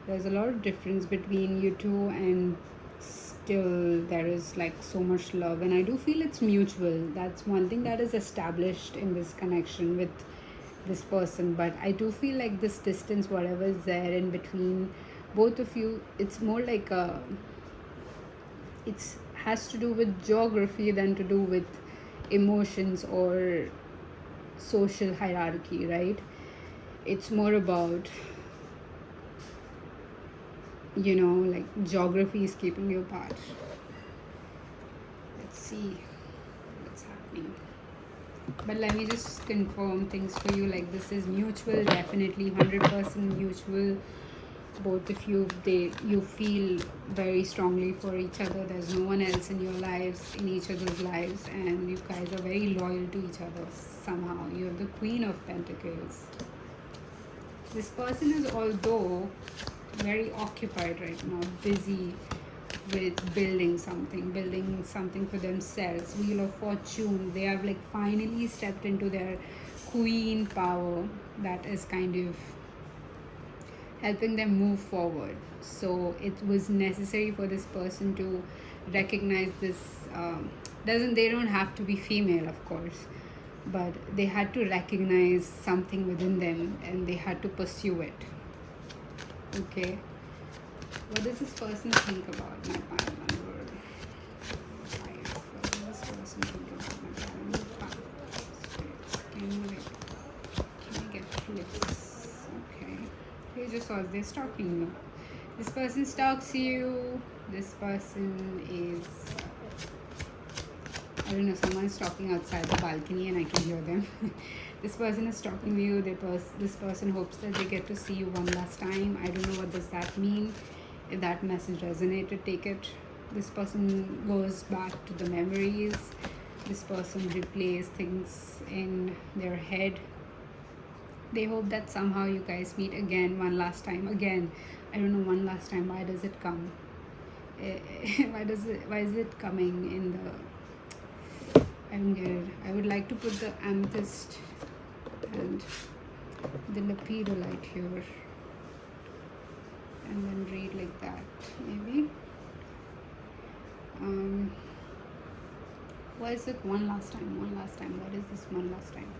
There's a lot of difference between you two, and still there is like so much love, and I do feel it's mutual. That's one thing that is established in this connection with this person. But I do feel like this distance, whatever is there in between both of you, it's more like it has to do with geography than to do with emotions or social hierarchy, right? It's more about like geography is keeping you apart. Let's see what's happening. But let me just confirm things for you. Like, this is mutual, definitely 100% mutual. Both of you, you feel very strongly for each other. There's no one else in your lives, in each other's lives, and you guys are very loyal to each other somehow. You have the Queen of Pentacles. This person is, although very occupied right now, busy with building something for themselves. Wheel of Fortune, they have like finally stepped into their queen power that is kind of helping them move forward. So it was necessary for this person to recognize this. They don't have to be female, of course, but they had to recognize something within them and they had to pursue it. Okay, what does this person think about my pile number 5? What does this person think about my pile number 5? Can I get flips? Okay. Page of Swords, they're stalking you. This person stalks you. This person is, I don't know, someone is talking outside the balcony and I can hear them. This person is stalking you. This person hopes that they get to see you one last time. I don't know what does that mean. If that message resonated, take it. This person goes back to the memories. This person replays things in their head. They hope that somehow you guys meet again, one last time. Again, I don't know, one last time. Why does it come? Why is it coming in the... I don't get it. I would like to put the amethyst and the lapidolite here. And then read like that, maybe. Why is it one last time? One last time. What is this one last time?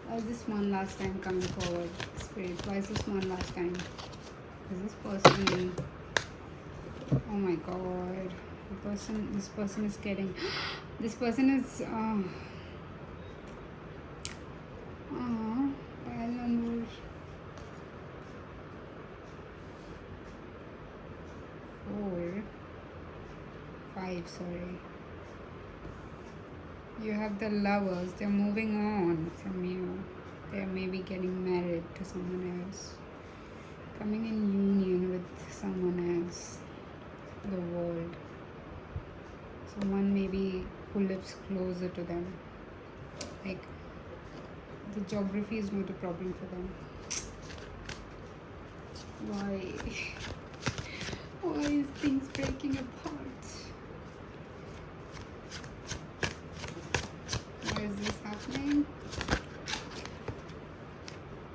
Why is this one last time coming forward? Spirit, why is this one last time? Is this person... Oh my god. This person is getting... This person is... Pile number 5, sorry. You have the Lovers. They're moving on from you. They're maybe getting married to someone else. Coming in union with someone else. The World. Someone maybe who lives closer to them. Like, the geography is not a problem for them. Why? Why is things breaking apart? Why is this happening?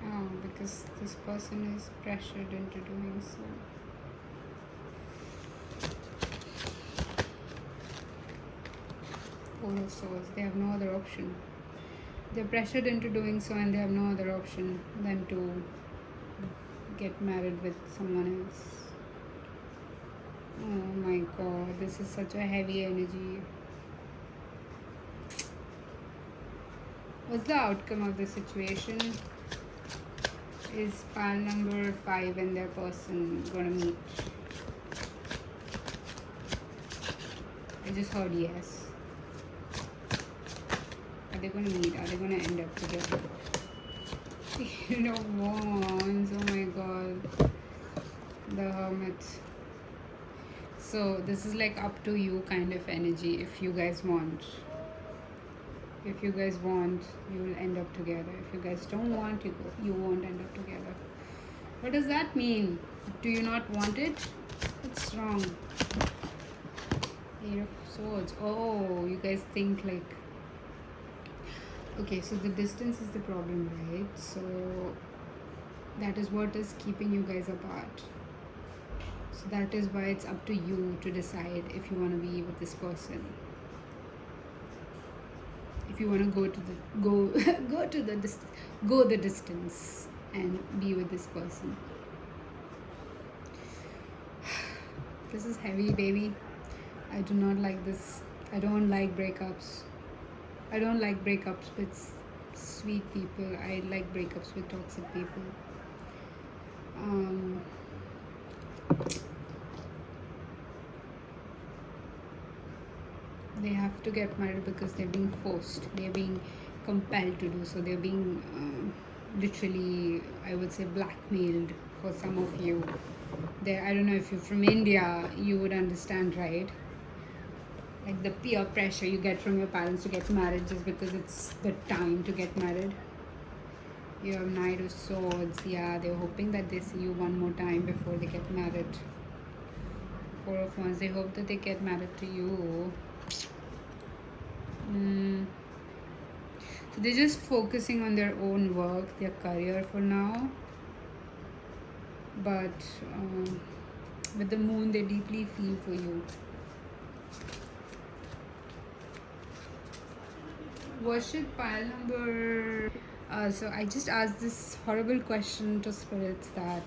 Oh, because this person is pressured into doing so. Four of Swords, they have no other option. They're pressured into doing so and they have no other option than to get married with someone else. Oh my god, this is such a heavy energy. What's the outcome of the situation? Is pile number 5 and their person gonna meet? I just heard yes. Are they going to meet? Are they going to end up together? Eight of Wands. Oh my god. The Hermit. So this is like up to you kind of energy. If you guys want. If you guys want, you will end up together. If you guys don't want, you won't end up together. What does that mean? Do you not want it? What's wrong? Eight of Swords. Oh, you guys think like... Okay, so the distance is the problem, right? So that is what is keeping you guys apart. So that is why it's up to you to decide if you want to be with this person. If you want to go the distance and be with this person. This is heavy, baby. I do not like this. I don't like breakups. I don't like breakups with sweet people. I like breakups with toxic people. they have to get married because they're being forced, they're being compelled to do so, they're being literally, I would say, blackmailed. For some of you there, I don't know if you're from India, you would understand, right? Like the peer pressure you get from your parents to get married just because it's the time to get married. You have Knight of Swords. Yeah, they're hoping that they see you one more time before they get married. Four of Wands. They hope that they get married to you. So they're just focusing on their own work, their career for now. But with the Moon, they deeply feel for you. Worship pile number. So I just asked this horrible question to spirits that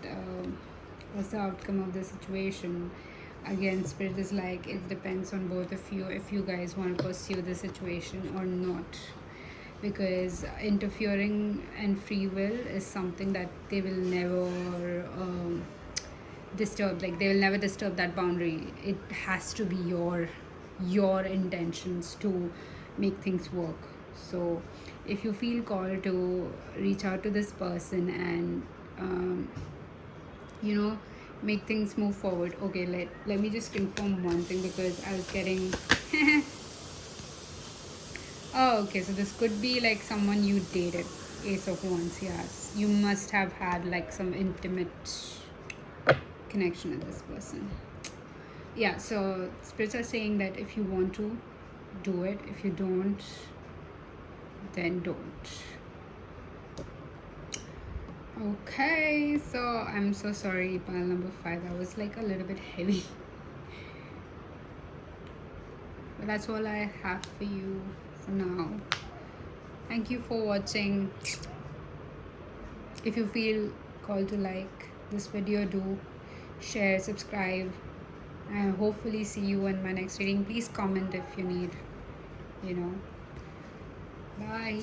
what's the outcome of the situation. Again, spirit is like, it depends on both of you if you guys want to pursue the situation or not, because interfering and free will is something that they will never disturb. Like they will never disturb that boundary. It has to be your intentions to make things work. So if you feel called to reach out to this person and make things move forward. Okay, let me just confirm one thing, because I was getting oh, okay, so this could be like someone you dated. Ace of Wands. Yes, you must have had like some intimate connection with this person. Yeah, so spirits are saying that if you want to, do it. If you don't, then don't. Okay, so I'm so sorry, pile number 5. That was like a little bit heavy. But that's all I have for you for now. Thank you for watching. If you feel called to like this video, do share, subscribe, and hopefully see you in my next reading. Please comment if you need, Bye.